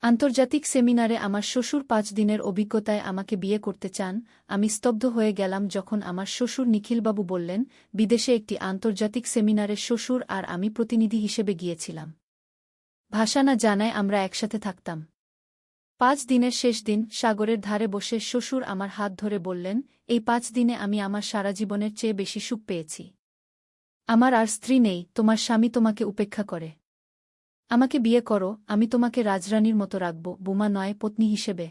আন্তর্জাতিক সেমিনারে আমার শ্বশুর ৫ দিনের অভিজ্ঞতায় আমাকে বিয়ে করতে চান। আমি স্তব্ধ হয়ে গেলাম যখন আমার শ্বশুর নিখিলবাবু বললেন, বিদেশে একটি আন্তর্জাতিক সেমিনারে শ্বশুর আর আমি প্রতিনিধি হিসেবে গিয়েছিলাম। ভাষা না জানায় আমরা একসাথে থাকতাম। ৫ দিনের শেষ দিন সাগরের ধারে বসে শ্বশুর আমার হাত ধরে বললেন, এই ৫ দিনে আমি আমার সারা জীবনের চেয়ে বেশি সুখ পেয়েছি। আমার আর স্ত্রী নেই, তোমার স্বামী তোমাকে উপেক্ষা করে। আমাকে বিয়ে করো, আমি তোমাকে রাজরানীর মতো রাখব, বোমা নয়, পত্নী হিসেবে।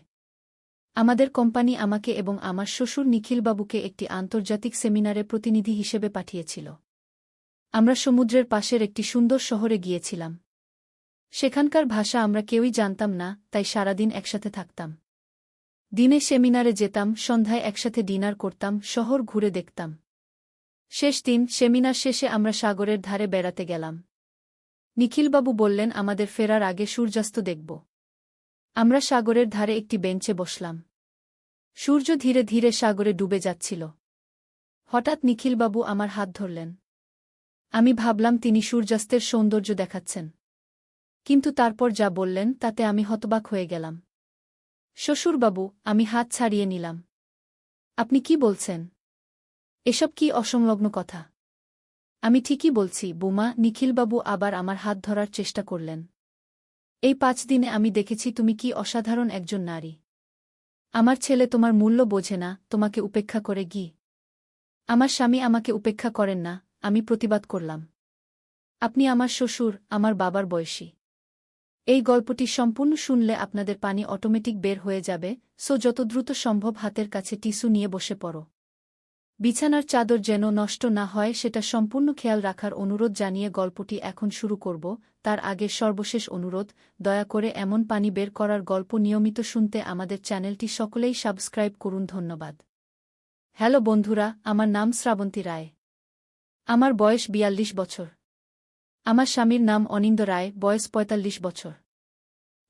আমাদের কোম্পানি আমাকে এবং আমার শ্বশুর নিখিলবাবুকে একটি আন্তর্জাতিক সেমিনারে প্রতিনিধি হিসেবে পাঠিয়েছিল। আমরা সমুদ্রের পাশের একটি সুন্দর শহরে গিয়েছিলাম। সেখানকার ভাষা আমরা কেউই জানতাম না, তাই সারাদিন একসাথে থাকতাম। দিনে সেমিনারে যেতাম, সন্ধ্যায় একসাথে ডিনার করতাম, শহর ঘুরে দেখতাম। শেষ দিন সেমিনার শেষে আমরা সাগরের ধারে বেড়াতে গেলাম। নিখিলবাবু বললেন আমাদের ফেরার আগে সূর্যাস্ত দেখব। আমরা সাগরের ধারে একটি বেঞ্চে বসলাম। সূর্য ধীরে ধীরে সাগরে ডুবে যাচ্ছিল। হঠাৎ নিখিলবাবু আমার হাত ধরলেন। আমি ভাবলাম তিনি সূর্যাস্তের সৌন্দর্য দেখাচ্ছেন। কিন্তু তারপর যা বললেন তাতে আমি হতবাক হয়ে গেলাম। শ্বশুরবাবু, আমি হাত ছাড়িয়ে নিলাম। আপনি কি বলছেন? এসব কি অসংলগ্ন কথা? আমি ঠিকই বলছি বুমা। নিখিলবাবু আবার আমার হাত ধরার চেষ্টা করলেন। এই ৫ দিনে আমি দেখেছি তুমি কি অসাধারণ একজন নারী। আমার ছেলে তোমার মূল্য বোঝে না, তোমাকে উপেক্ষা করে আমার স্বামী আমাকে উপেক্ষা করেন না। আমি প্রতিবাদ করলাম। আপনি আমার শ্বশুর, আমার বাবার বয়সী। এই গল্পটি সম্পূর্ণ শুনলে আপনাদের পানি অটোমেটিক বের হয়ে যাবে, সো যত দ্রুত সম্ভব হাতের কাছে টিস্যু নিয়ে বসে পড়ো। বিছানার চাদর যেন নষ্ট না হয় সেটা সম্পূর্ণ খেয়াল রাখার অনুরোধ জানিয়ে গল্পটি এখন শুরু করব। তার আগে সর্বশেষ অনুরোধ, দয়া করে এমন পানি বের করার গল্প নিয়মিত শুনতে আমাদের চ্যানেলটি সকলেই সাবস্ক্রাইব করুন। ধন্যবাদ। হ্যালো বন্ধুরা, আমার নাম শ্রাবন্তী রায়। আমার বয়স ৪২ বছর। আমার স্বামীর নাম অনিন্দ রায়, বয়স ৪৫ বছর।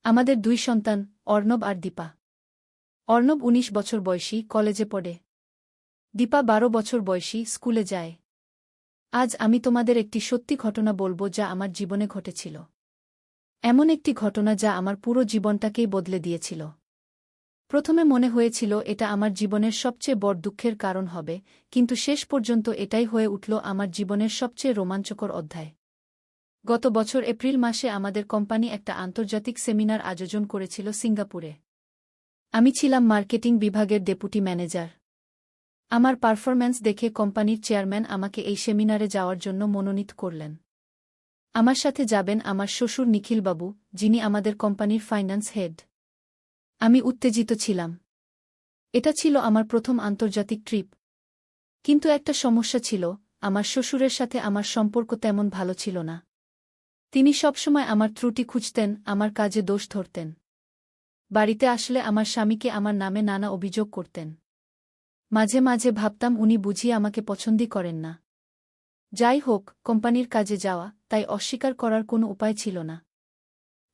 আমাদের ২ সন্তান, অর্ণব আর দীপা। অর্ণব ১৯ বছর বয়সী, কলেজে পড়ে। দীপা ১২ বছর বয়সী, স্কুলে যায়। আজ আমি তোমাদের একটি সত্যি ঘটনা বলবো যা আমার জীবনে ঘটেছিল। এমন একটি ঘটনা যা আমার পুরো জীবনটাকেই বদলে দিয়েছিল। প্রথমে মনে হয়েছিল এটা আমার জীবনের সবচেয়ে বড় দুঃখের কারণ হবে, কিন্তু শেষ পর্যন্ত এটাই হয়ে উঠল আমার জীবনের সবচেয়ে রোমাঞ্চকর অধ্যায়। গত বছর এপ্রিল মাসে আমাদের কোম্পানি একটা আন্তর্জাতিক সেমিনার আয়োজন করেছিল সিঙ্গাপুরে। আমি ছিলাম মার্কেটিং বিভাগের ডেপুটি ম্যানেজার। আমার পারফরম্যান্স দেখে কোম্পানির চেয়ারম্যান আমাকে এই সেমিনারে যাওয়ার জন্য মনোনীত করলেন। আমার সাথে যাবেন আমার শ্বশুর নিখিলবাবু, যিনি আমাদের কোম্পানির ফাইন্যান্স হেড। আমি উত্তেজিত ছিলাম। এটা ছিল আমার প্রথম আন্তর্জাতিক ট্রিপ। কিন্তু একটা সমস্যা ছিল, আমার শ্বশুরের সাথে আমার সম্পর্ক তেমন ভালো ছিল না। তিনি সবসময় আমার ত্রুটি খুঁজতেন, আমার কাজে দোষ ধরতেন। বাড়িতে আসলে আমার স্বামীকে আমার নামে নানা অভিযোগ করতেন। মাঝে মাঝে ভাবতাম উনি বুঝি আমাকে পছন্দই করেন না। যাই হোক, কোম্পানির কাজে যাওয়া, তাই অস্বীকার করার কোনো উপায় ছিল না।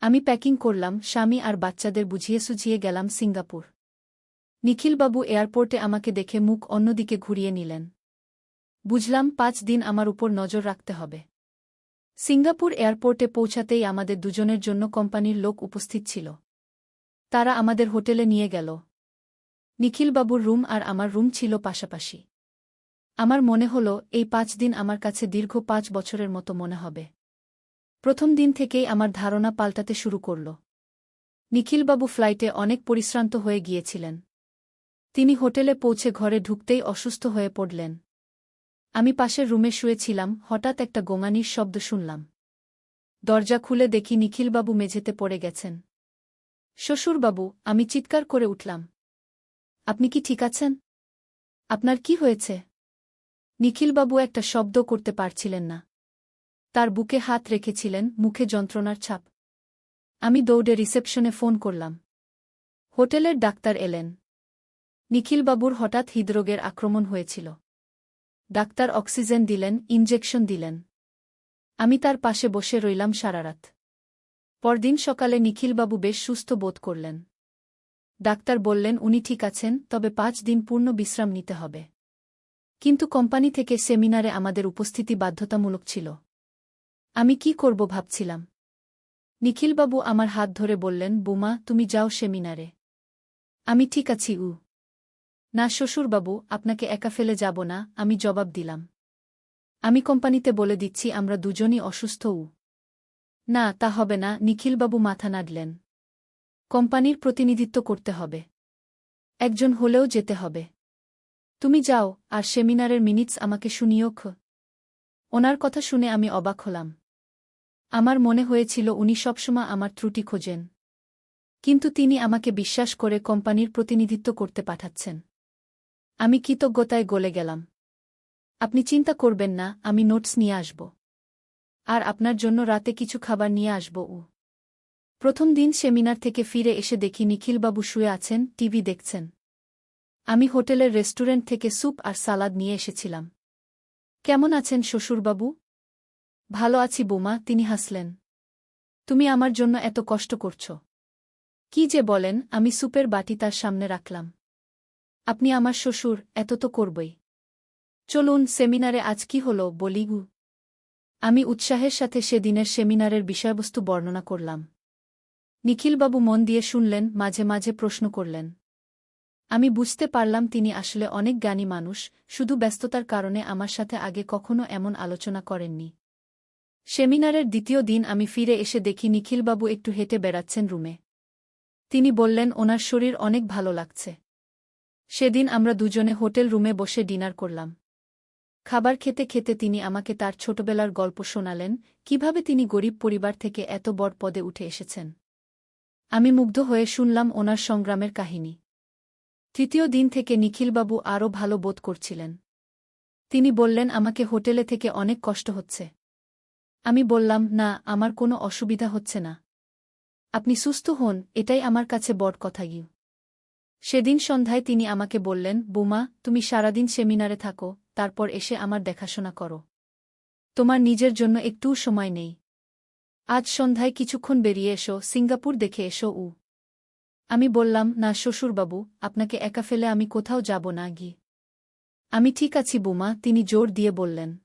আমি প্যাকিং করলাম, স্বামী আর বাচ্চাদের বুঝিয়ে সুঝিয়ে গেলাম সিঙ্গাপুর। নিখিলবাবু এয়ারপোর্টে আমাকে দেখে মুখ অন্যদিকে ঘুরিয়ে নিলেন। বুঝলাম ৫ দিন আমার উপর নজর রাখতে হবে। সিঙ্গাপুর এয়ারপোর্টে পৌঁছাতেই আমাদের দুজনের জন্য কোম্পানির লোক উপস্থিত ছিল। তারা আমাদের হোটেলে নিয়ে গেল। নিখিলবাবুর রুম আর আমার রুম ছিল পাশাপাশি। আমার মনে হল এই ৫ দিন আমার কাছে দীর্ঘ ৫ বছরের মতো মনে হবে। প্রথম দিন থেকেই আমার ধারণা পাল্টাতে শুরু করল। নিখিলবাবু ফ্লাইটে অনেক পরিশ্রান্ত হয়ে গিয়েছিলেন। তিনি হোটেলে পৌঁছে ঘরে ঢুকতেই অসুস্থ হয়ে পড়লেন। আমি পাশের রুমে শুয়েছিলাম, হঠাৎ একটা গোঙানির শব্দ শুনলাম। দরজা খুলে দেখি নিখিলবাবু মেঝেতে পড়ে গেছেন। শ্বশুরবাবু, আমি চিৎকার করে উঠলাম। আপনি কি ঠিক আছেন? আপনার কি হয়েছে? নিখিলবাবু একটা শব্দ করতে পারছিলেন না। তার বুকে হাত রেখেছিলেন, মুখে যন্ত্রণার ছাপ। আমি দৌড়ে রিসেপশনে ফোন করলাম। হোটেলের ডাক্তার এলেন। নিখিলবাবুর হঠাৎ হৃদরোগের আক্রমণ হয়েছিল। ডাক্তার অক্সিজেন দিলেন, ইনজেকশন দিলেন। আমি তার পাশে বসে রইলাম সারারাত। পরদিন সকালে নিখিলবাবু বেশ সুস্থ বোধ করলেন। ডাক্তার বললেন উনি ঠিক আছেন, তবে ৫ দিন পূর্ণ বিশ্রাম নিতে হবে। কিন্তু কোম্পানি থেকে সেমিনারে আমাদের উপস্থিতি বাধ্যতামূলক ছিল। আমি কি করব ভাবছিলাম। নিখিলবাবু আমার হাত ধরে বললেন, বুমা, তুমি যাও সেমিনারে। আমি ঠিক আছি। না শ্বশুরবাবু, আপনাকে একা ফেলে যাব না, আমি জবাব দিলাম। আমি কোম্পানিতে বলে দিচ্ছি আমরা দুজনই অসুস্থ। না, তা হবে না, নিখিলবাবু মাথা নাড়লেন। কোম্পানির প্রতিনিধিত্ব করতে হবে। একজন হলেও যেতে হবে। তুমি যাও, আর সেমিনারের মিনিটস আমাকে শুনিও। ওনার কথা শুনে আমি অবাক হলাম। আমার মনে হয়েছিল উনি সবসময় আমার ত্রুটি খোঁজেন। কিন্তু তিনি আমাকে বিশ্বাস করে কোম্পানির প্রতিনিধিত্ব করতে পাঠাচ্ছেন। আমি কৃতজ্ঞতায় গলে গেলাম। আপনি চিন্তা করবেন না, আমি নোটস নিয়ে আসব। আর আপনার জন্য রাতে কিছু খাবার নিয়ে আসব। প্রথম দিন সেমিনার থেকে ফিরে এসে দেখি নিখিলবাবু শুয়ে আছেন, টিভি দেখছেন। আমি হোটেলের রেস্টুরেন্ট থেকে স্যুপ আর সালাদ নিয়ে এসেছিলাম। কেমন আছেন শ্বশুরবাবু? ভালো আছি বৌমা, তিনি হাসলেন। তুমি আমার জন্য এত কষ্ট করছ। কি যে বলেন, আমি স্যুপের বাটি তার সামনে রাখলাম। আপনি আমার শ্বশুর, এত তো করবই। চলুন সেমিনারে আজ কি হলো বলিগু। আমি উৎসাহের সাথে সেদিনের সেমিনারের বিষয়বস্তু বর্ণনা করলাম। নিখিলবাবু মন দিয়ে শুনলেন, মাঝে মাঝে প্রশ্ন করলেন। আমি বুঝতে পারলাম তিনি আসলে অনেক জ্ঞানী মানুষ, শুধু ব্যস্ততার কারণে আমার সাথে আগে কখনো এমন আলোচনা করেননি। সেমিনারের দ্বিতীয় দিন আমি ফিরে এসে দেখি নিখিলবাবু একটু হেঁটে বেড়াচ্ছেন রুমে। তিনি বললেন ওনার শরীর অনেক ভালো লাগছে। সেদিন আমরা দুজনে হোটেল রুমে বসে ডিনার করলাম। খাবার খেতে খেতে তিনি আমাকে তার ছোটবেলার গল্প শোনালেন, কিভাবে তিনি গরিব পরিবার থেকে এত বড় পদে উঠে এসেছেন। আমি মুগ্ধ হয়ে শুনলাম ওনার সংগ্রামের কাহিনী। তৃতীয় দিন থেকে নিখিলবাবু আরও ভালো বোধ করছিলেন। তিনি বললেন আমাকে হোটেলে থেকে অনেক কষ্ট হচ্ছে। আমি বললাম, না, আমার কোনো অসুবিধা হচ্ছে না। আপনি সুস্থ হন, এটাই আমার কাছে বড় কথা। সেদিন সন্ধ্যায় তিনি আমাকে বললেন, বুমা, তুমি সারাদিন সেমিনারে থাকো, তারপর এসে আমার দেখাশোনা করো। তোমার নিজের জন্য একটুও সময় নেই। আজ সন্ধ্যায় কিছুক্ষণ বেরিয়ে এসো, সিঙ্গাপুর দেখে এসো। আমি বললাম, না শ্বশুরবাবু, আপনাকে একা ফেলে আমি কোথাও যাব না। আমি ঠিক আছি বুমা, তিনি জোর দিয়ে বললেন।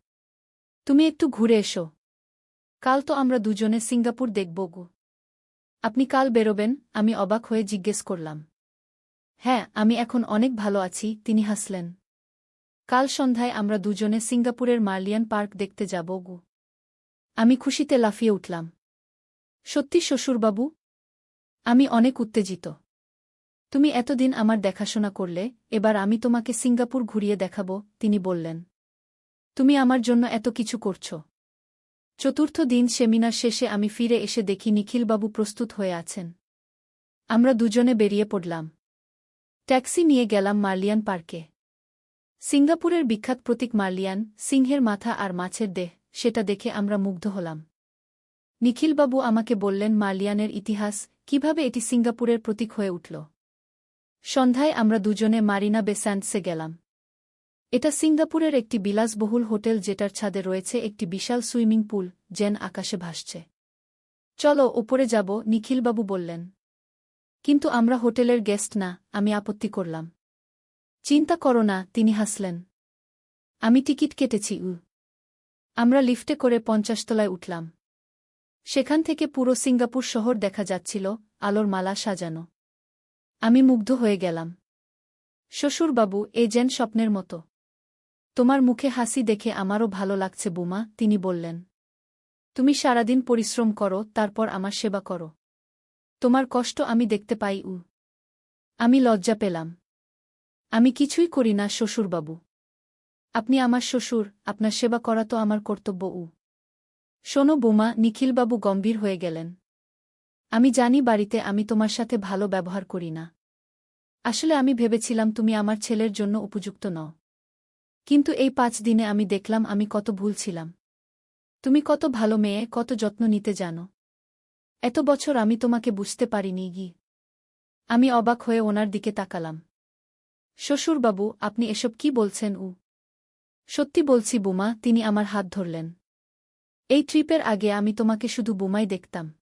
তুমি একটু ঘুরে এসো। কাল তো আমরা দুজনে সিঙ্গাপুর দেখব। আপনি কাল বেরোবেন? আমি অবাক হয়ে জিজ্ঞেস করলাম। হ্যাঁ, আমি এখন অনেক ভালো আছি, তিনি হাসলেন। কাল সন্ধ্যায় আমরা দুজনে সিঙ্গাপুরের মার্লিয়ান পার্ক দেখতে যাব। আমি খুশিতে লাফিয়ে উঠলাম। সত্যি শ্বশুরবাবু? আমি অনেক উত্তেজিত। তুমি এতদিন আমার দেখাশোনা করলে, এবার আমি তোমাকে সিঙ্গাপুর ঘুরিয়ে দেখাব, তিনি বললেন। তুমি আমার জন্য এত কিছু করছ। চতুর্থ দিন সেমিনার শেষে আমি ফিরে এসে দেখি নিখিলবাবু প্রস্তুত হয়ে আছেন। আমরা দুজনে বেরিয়ে পড়লাম। ট্যাক্সি নিয়ে গেলাম মার্লিয়ান পার্কে। সিঙ্গাপুরের বিখ্যাত প্রতীক মার্লিয়ান, সিংহের মাথা আর মাছের দেহ, সেটা দেখে আমরা মুগ্ধ হলাম। নিখিলবাবু আমাকে বললেন মার্লিয়ানের ইতিহাস, কিভাবে এটি সিঙ্গাপুরের প্রতীক হয়ে উঠল। সন্ধ্যায় আমরা দুজনে মারিনা বে স্যান্ডসে গেলাম। এটা সিঙ্গাপুরের একটি বিলাসবহুল হোটেল যেটার ছাদে রয়েছে একটি বিশাল সুইমিং পুল, যেন আকাশে ভাসছে। চলো ওপরে যাব, নিখিলবাবু বললেন। কিন্তু আমরা হোটেলের গেস্ট না, আমি আপত্তি করলাম। চিন্তা করো না, তিনি হাসলেন। আমি টিকিট কেটেছি। আমরা লিফটে করে ৫০ তলায় উঠলাম। সেখান থেকে পুরো সিঙ্গাপুর শহর দেখা যাচ্ছিল, আলোর মালা সাজানো। আমি মুগ্ধ হয়ে গেলাম। শ্বশুরবাবু, এ যেন স্বপ্নের মতো। তোমার মুখে হাসি দেখে আমারও ভালো লাগছে বুমা, তিনি বললেন। তুমি সারাদিন পরিশ্রম করো, তারপর আমার সেবা করো। তোমার কষ্ট আমি দেখতে পাই। আমি লজ্জা পেলাম। আমি কিছুই করি না শ্বশুরবাবু। আপনি আমার শ্বশুর, আপনার সেবা করা তো আমার কর্তব্য। শোনো বুমা, নিখিলবাবু গম্ভীর হয়ে গেলেন। আমি জানি বাড়িতে আমি তোমার সাথে ভালো ব্যবহার করি না। আসলে আমি ভেবেছিলাম তুমি আমার ছেলের জন্য উপযুক্ত নও। কিন্তু এই ৫ দিনে আমি দেখলাম আমি কত ভুল ছিলাম। তুমি কত ভালো মেয়ে, কত যত্ন নিতে জানো। এত বছর আমি তোমাকে বুঝতে পারিনি। আমি অবাক হয়ে ওনার দিকে তাকালাম। শ্বশুরবাবু, আপনি এসব কি বলছেন? সত্যি বলছি বুমা, তিনি আমার হাত ধরলেন। এই ট্রিপের আগে আমি তোমাকে শুধু বুমাই দেখতাম।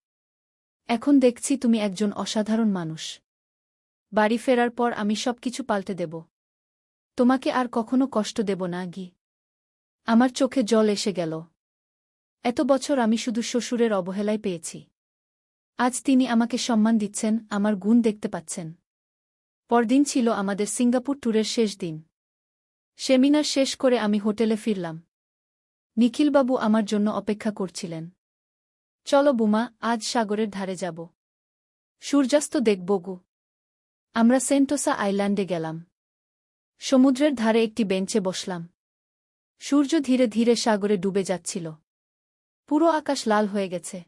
এখন দেখছি তুমি একজন অসাধারণ মানুষ। বাড়ি ফেরার পর আমি সবকিছু পাল্টে দেব। তোমাকে আর কখনো কষ্ট দেব না। আমার চোখে জল এসে গেল। এত বছর আমি শুধু শ্বশুরের অবহেলায় পেয়েছি। আজ তিনি আমাকে সম্মান দিচ্ছেন, আমার গুণ দেখতে পাচ্ছেন। পরদিন ছিল আমাদের সিঙ্গাপুর ট্যুরের শেষ দিন। সেমিনার শেষ করে আমি হোটেলে ফিরলাম। নিখিলবাবু আমার জন্য অপেক্ষা করছিলেন। চলো বুমা, আজ সাগরের ধারে যাব। সূর্যাস্ত দেখব গু। আমরা সেন্টোসা আইল্যান্ডে গেলাম। সমুদ্রের ধারে একটি বেঞ্চে বসলাম। সূর্য ধীরে ধীরে সাগরে ডুবে যাচ্ছিল। পুরো আকাশ লাল হয়ে গেছে।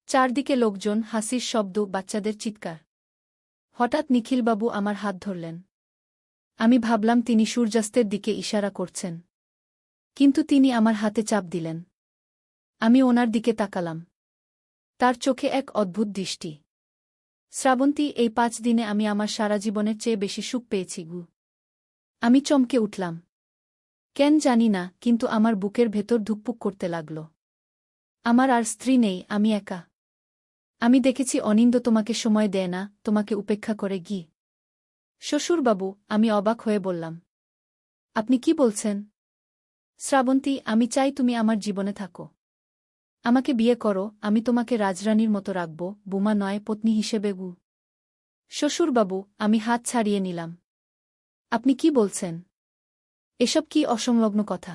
চারদিকে লোকজন, হাসির শব্দ, বাচ্চাদের চিৎকার। হঠাৎ নিখিলবাবু আমার হাত ধরলেন। আমি ভাবলাম তিনি সূর্যাস্তের দিকে ইশারা করছেন। কিন্তু তিনি আমার হাতে চাপ দিলেন। আমি ওনার দিকে তাকালাম। তার চোখে এক অদ্ভুত দৃষ্টি। শ্রাবন্তী, এই 5 দিনে আমি আমার সারা জীবনের চেয়ে বেশি সুখ পেয়েছি গু। আমি চমকে উঠলাম। কেন জানি না, কিন্তু আমার বুকের ভেতর ধুকপুক করতে লাগল। আমার আর স্ত্রী নেই, আমি একা। আমি দেখেছি অনিন্দ তোমাকে সময় দেয় না, তোমাকে উপেক্ষা করে গি। শ্বশুরবাবু, আমি অবাক হয়ে বললাম। আপনি কি বলছেন? শ্রাবন্তী, আমি চাই তুমি আমার জীবনে থাকো। আমাকে বিয়ে করো, আমি তোমাকে রাজরানীর মতো রাখব, বুমা নয়, পত্নী হিসেবে গু। শ্বশুরবাবু, আমি হাত ছাড়িয়ে নিলাম। আপনি কি বলছেন? এসব কি অসংলগ্ন কথা?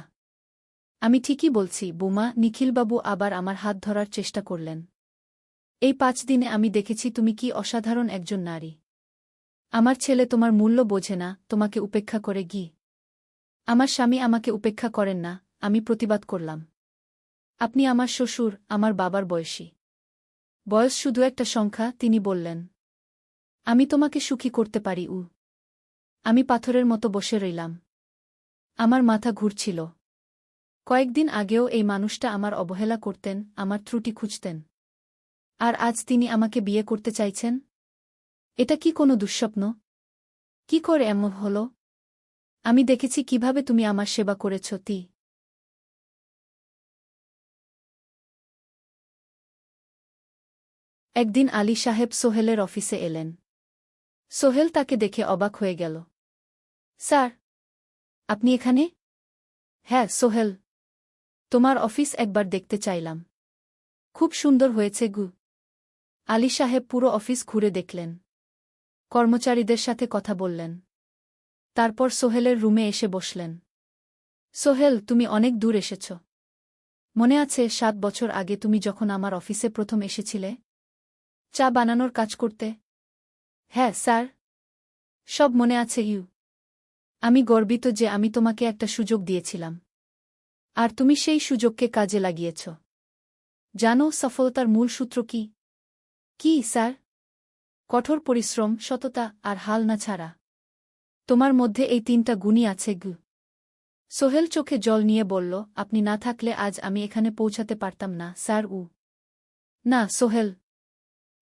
আমি ঠিকই বলছি বুমা। নিখিলবাবু আবার আমার হাত ধরার চেষ্টা করলেন। এই 5 দিনে আমি দেখেছি তুমি কি অসাধারণ একজন নারী। আমার ছেলে তোমার মূল্য বোঝে না, তোমাকে উপেক্ষা করে গি। আমার স্বামী আমাকে উপেক্ষা করেন না, আমি প্রতিবাদ করলাম। আপনি আমার শ্বশুর, আমার বাবার বয়সী। বয়স শুধু একটা সংখ্যা, তিনি বললেন। আমি তোমাকে সুখী করতে পারি উ। আমি পাথরের মতো বসে রইলাম। আমার মাথা ঘুরছিল। কয়েকদিন আগেও এই মানুষটা আমার অবহেলা করতেন, আমার ত্রুটি খুঁজতেন। আর আজ তিনি আমাকে বিয়ে করতে চাইছেন? এটা কি কোনো দুঃস্বপ্ন? কি করে এমন হল? আমি দেখেছি কিভাবে তুমি আমার সেবা করেছ তি। একদিন আলী সাহেব সোহেলের অফিসে এলেন। সোহেল তাকে দেখে অবাক হয়ে গেল। স্যার, আপনি এখানে? হ্যাঁ সোহেল, তোমার অফিস একবার দেখতে চাইলাম। খুব সুন্দর হয়েছে গু। আলী সাহেব পুরো অফিস ঘুরে দেখলেন। কর্মচারীদের সাথে কথা বললেন। তারপর সোহেলের রুমে এসে বসলেন। সোহেল, তুমি অনেক দূর এসেছ। মনে আছে 7 বছর আগে তুমি যখন আমার অফিসে প্রথম এসেছিলে? চা বানানোর কাজ করতে? হ্যাঁ স্যার, সব মনে আছে ইউ। আমি গর্বিত যে আমি তোমাকে একটা সুযোগ দিয়েছিলাম। আর তুমি সেই সুযোগকে কাজে লাগিয়েছ। জানো সফলতার মূল সূত্র কি? কি স্যার? কঠোর পরিশ্রম, সততা আর হাল না ছাড়া। তোমার মধ্যে এই 3টা গুণই আছে গু। সোহেল চোখে জল নিয়ে বলল, আপনি না থাকলে আজ আমি এখানে পৌঁছাতে পারতাম না স্যার উ। না সোহেল,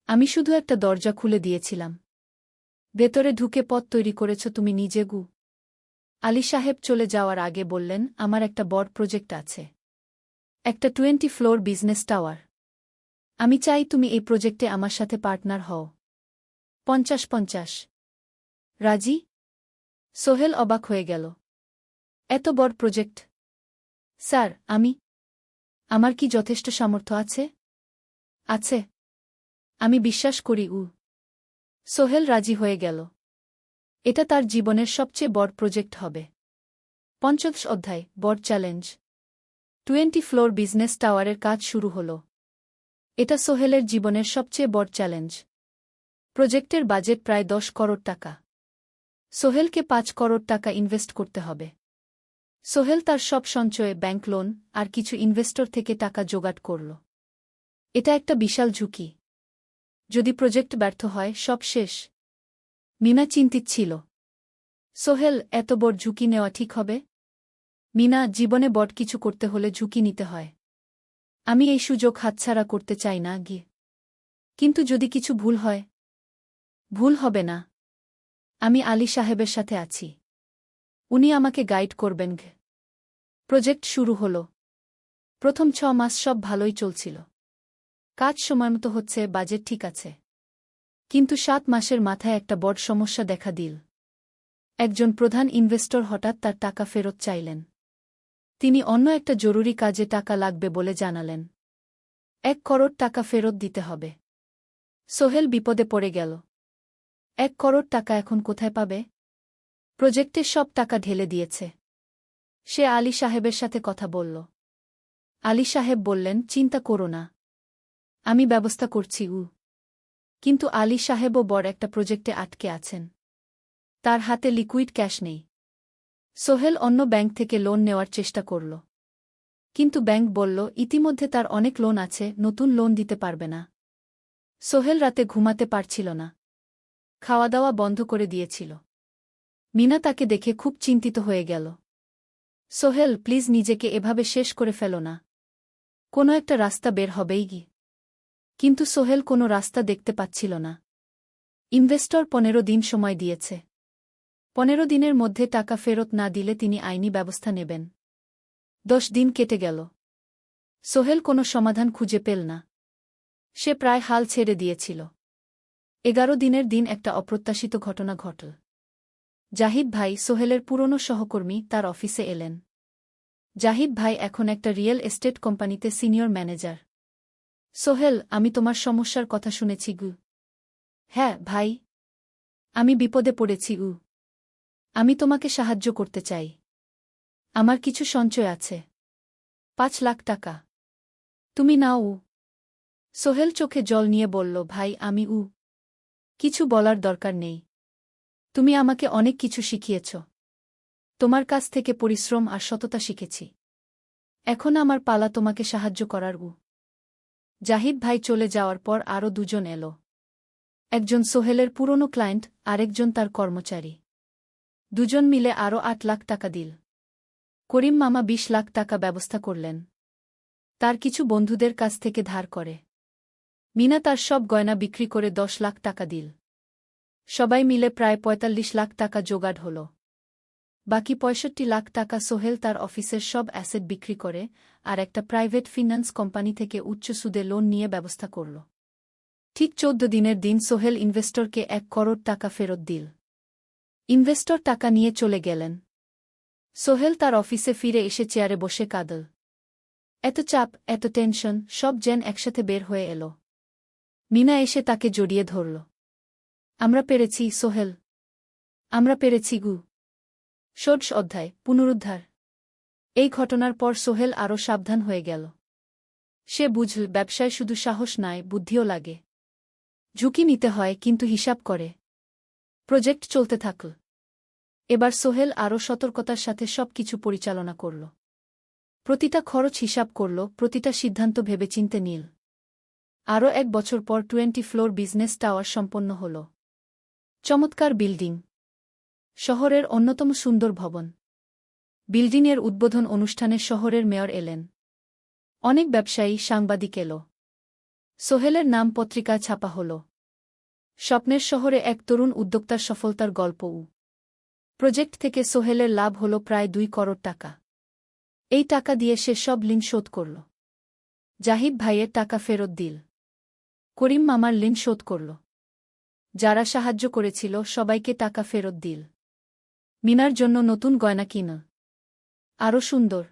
আমি শুধু একটা দরজা খুলে দিয়েছিলাম। ভেতরে ঢুকে পথ তৈরি করেছ তুমি নিজে গু। আলী সাহেব চলে যাওয়ার আগে বললেন, আমার একটা বড় প্রজেক্ট আছে। একটা 20 ফ্লোর বিজনেস টাওয়ার। আমি চাই তুমি এই প্রজেক্টে আমার সাথে পার্টনার হও। 50-50। রাজি? সোহেল অবাক হয়ে গেল। এত বড় প্রজেক্ট? স্যার, আমার কি যথেষ্ট সামর্থ্য আছে? আছে। আমি বিশ্বাস করি উ। সোহেল রাজি হয়ে গেল। এটা তার জীবনের সবচেয়ে বড় প্রজেক্ট হবে। 50 অধ্যায়, বড় চ্যালেঞ্জ। 20 ফ্লোর বিজনেস টাওয়ারের কাজ শুরু হল। এটা সোহেলের জীবনের সবচেয়ে বড় চ্যালেঞ্জ। প্রজেক্টের বাজেট প্রায় 10 করোড় টাকা। সোহেলকে 5 করোড় টাকা ইনভেস্ট করতে হবে। সোহেল তার সব সঞ্চয়ে, ব্যাংক লোন আর কিছু ইনভেস্টর থেকে টাকা জোগাড় করল। এটা একটা বিশাল ঝুঁকি। যদি প্রজেক্ট ব্যর্থ হয়, সব শেষ। মিনা চিন্তিত ছিল। সোহেল, এত বড় ঝুঁকি নেওয়া ঠিক হবে? মিনা, জীবনে বড় কিছু করতে হলে ঝুঁকি নিতে হয়। আমি এই সুযোগ হাতছাড়া করতে চাই না গিয়ে। কিন্তু যদি কিছু ভুল হয়? ভুল হবে না। আমি আলী সাহেবের সাথে আছি। উনি আমাকে গাইড করবেন গে। প্রজেক্ট শুরু হল। প্রথম 6 মাস সব ভালোই চলছিল। কাজ সময়মতো হচ্ছে, বাজেট ঠিক আছে। কিন্তু 7 মাসের মাথায় একটা বড় সমস্যা দেখা দিল। একজন প্রধান ইনভেস্টর হঠাৎ তার টাকা ফেরত চাইলেন। তিনি অন্য একটা জরুরি কাজে টাকা লাগবে বলে জানালেন। 1 করোড় টাকা ফেরত দিতে হবে। সোহেল বিপদে পড়ে গেল। 1 করোড় টাকা এখন কোথায় পাবে? প্রজেক্টে সব টাকা ঢেলে দিয়েছে। সে আলী সাহেবের সাথে কথা বলল। আলী সাহেব বললেন, চিন্তা করো না, আমি ব্যবস্থা করছি। কিন্তু আলী সাহেবও বড় একটা প্রজেক্টে আটকে আছেন। তার হাতে লিকুইড ক্যাশ নেই। সোহেল অন্য ব্যাংক থেকে লোন নেওয়ার চেষ্টা করল। কিন্তু ব্যাংক বলল, ইতিমধ্যে তার অনেক লোন আছে, নতুন লোন দিতে পারবে না। সোহেল রাতে ঘুমাতে পারছিল না। খাওয়া দাওয়া বন্ধ করে দিয়েছিল। মিনা তাকে দেখে খুব চিন্তিত হয়ে গেল। সোহেল, প্লিজ নিজেকে এভাবে শেষ করে ফেলো না। কোনো একটা রাস্তা বের হবেই কি। কিন্তু সোহেল কোনো রাস্তা দেখতে পাচ্ছিল না। ইনভেস্টর 15 দিন সময় দিয়েছে। 15 দিনের মধ্যে টাকা ফেরত না দিলে তিনি আইনি ব্যবস্থা নেবেন। 10 দিন কেটে গেল। সোহেল কোনো সমাধান খুঁজে পেল না। সে প্রায় হাল ছেড়ে দিয়েছিল। 11 দিনের দিন একটা অপ্রত্যাশিত ঘটনা ঘটল। জাহিদ ভাই, সোহেলের পুরনো সহকর্মী, তার অফিসে এলেন। জাহিদ ভাই এখন একটা রিয়েল এস্টেট কোম্পানিতে সিনিয়র ম্যানেজার। সোহেল, আমি তোমার সমস্যার কথা শুনেছি। হ্যাঁ ভাই, আমি বিপদে পড়েছি। আমি তোমাকে সাহায্য করতে চাই। আমার কিছু সঞ্চয় আছে, 5 লাখ টাকা। তুমি নাও। সোহেল চোখে জল নিয়ে বলল, ভাই আমি কিছু বলার দরকার নেই। তুমি আমাকে অনেক কিছু শিখিয়েছ। তোমার কাছ থেকে পরিশ্রম আর সততা শিখেছি। এখন আমার পালা তোমাকে সাহায্য করার। জাহিদ ভাই চলে যাওয়ার পর আরও 2 জন এলো। একজন সোহেলের পুরনো ক্লায়েন্ট, আরেকজন তার কর্মচারী। 2 জন মিলে আরও 8 লাখ টাকা দিল। করিম মামা 20 লাখ টাকা ব্যবস্থা করলেন। তার কিছু বন্ধুদের কাছ থেকে ধার করে। মিনা তার সব গয়না বিক্রি করে 10 লাখ টাকা দিল। সবাই মিলে প্রায় 45 লাখ টাকা জোগাড় হল। বাকি 65 লাখ টাকা সোহেল তার অফিসের সব অ্যাসেট বিক্রি করে আর একটা প্রাইভেট ফিন্যান্স কোম্পানি থেকে উচ্চ সুদে লোন নিয়ে ব্যবস্থা করল। ঠিক 14 দিনের দিন সোহেল ইনভেস্টরকে 1 করোড় টাকা ফেরত দিল। ইনভেস্টর টাকা নিয়ে চলে গেলেন। সোহেল তার অফিসে ফিরে এসে চেয়ারে বসে কাঁদল। এত চাপ, এত টেনশন, সব যেন একসাথে বের হয়ে এলো। মিনা এসে তাকে জড়িয়ে ধরল। আমরা পেরেছি সোহেল, আমরা পেরেছি। 16 অধ্যায়, পুনরুদ্ধার। এই ঘটনার পর সোহেল আরও সাবধান হয়ে গেল। সে বুঝল, ব্যবসায় শুধু সাহস নয়, বুদ্ধিও লাগে। ঝুঁকি নিতে হয়, কিন্তু হিসাব করে। প্রজেক্ট চলতে থাকল। এবার সোহেল আরও সতর্কতার সাথে সবকিছু পরিচালনা করল। প্রতিটা খরচ হিসাব করল, প্রতিটা সিদ্ধান্ত ভেবেচিন্তে নিল। আরও 1 বছর পর 20 ফ্লোর বিজনেস টাওয়ার সম্পন্ন হল। চমৎকার বিল্ডিং, শহরের অন্যতম সুন্দর ভবন। বিল্ডিংয়ের উদ্বোধন অনুষ্ঠানে শহরের মেয়র এলেন। অনেক ব্যবসায়ী, সাংবাদিক এলো। সোহেলের নাম পত্রিকায় ছাপা হল। স্বপ্নের শহরে এক তরুণ উদ্যোক্তার সফলতার গল্প। প্রজেক্ট থেকে সোহেলের লাভ হল প্রায় 2 করোড় টাকা। এই টাকা দিয়ে সে সব ঋণ শোধ করল। জাহিদ ভাইয়ের টাকা ফেরত দিল। করিম মামার ঋণ শোধ করল। যারা সাহায্য করেছিল সবাইকে টাকা ফেরত দিল। মিনার জন্য নতুন গয়না কিন। আরও সুন্দর।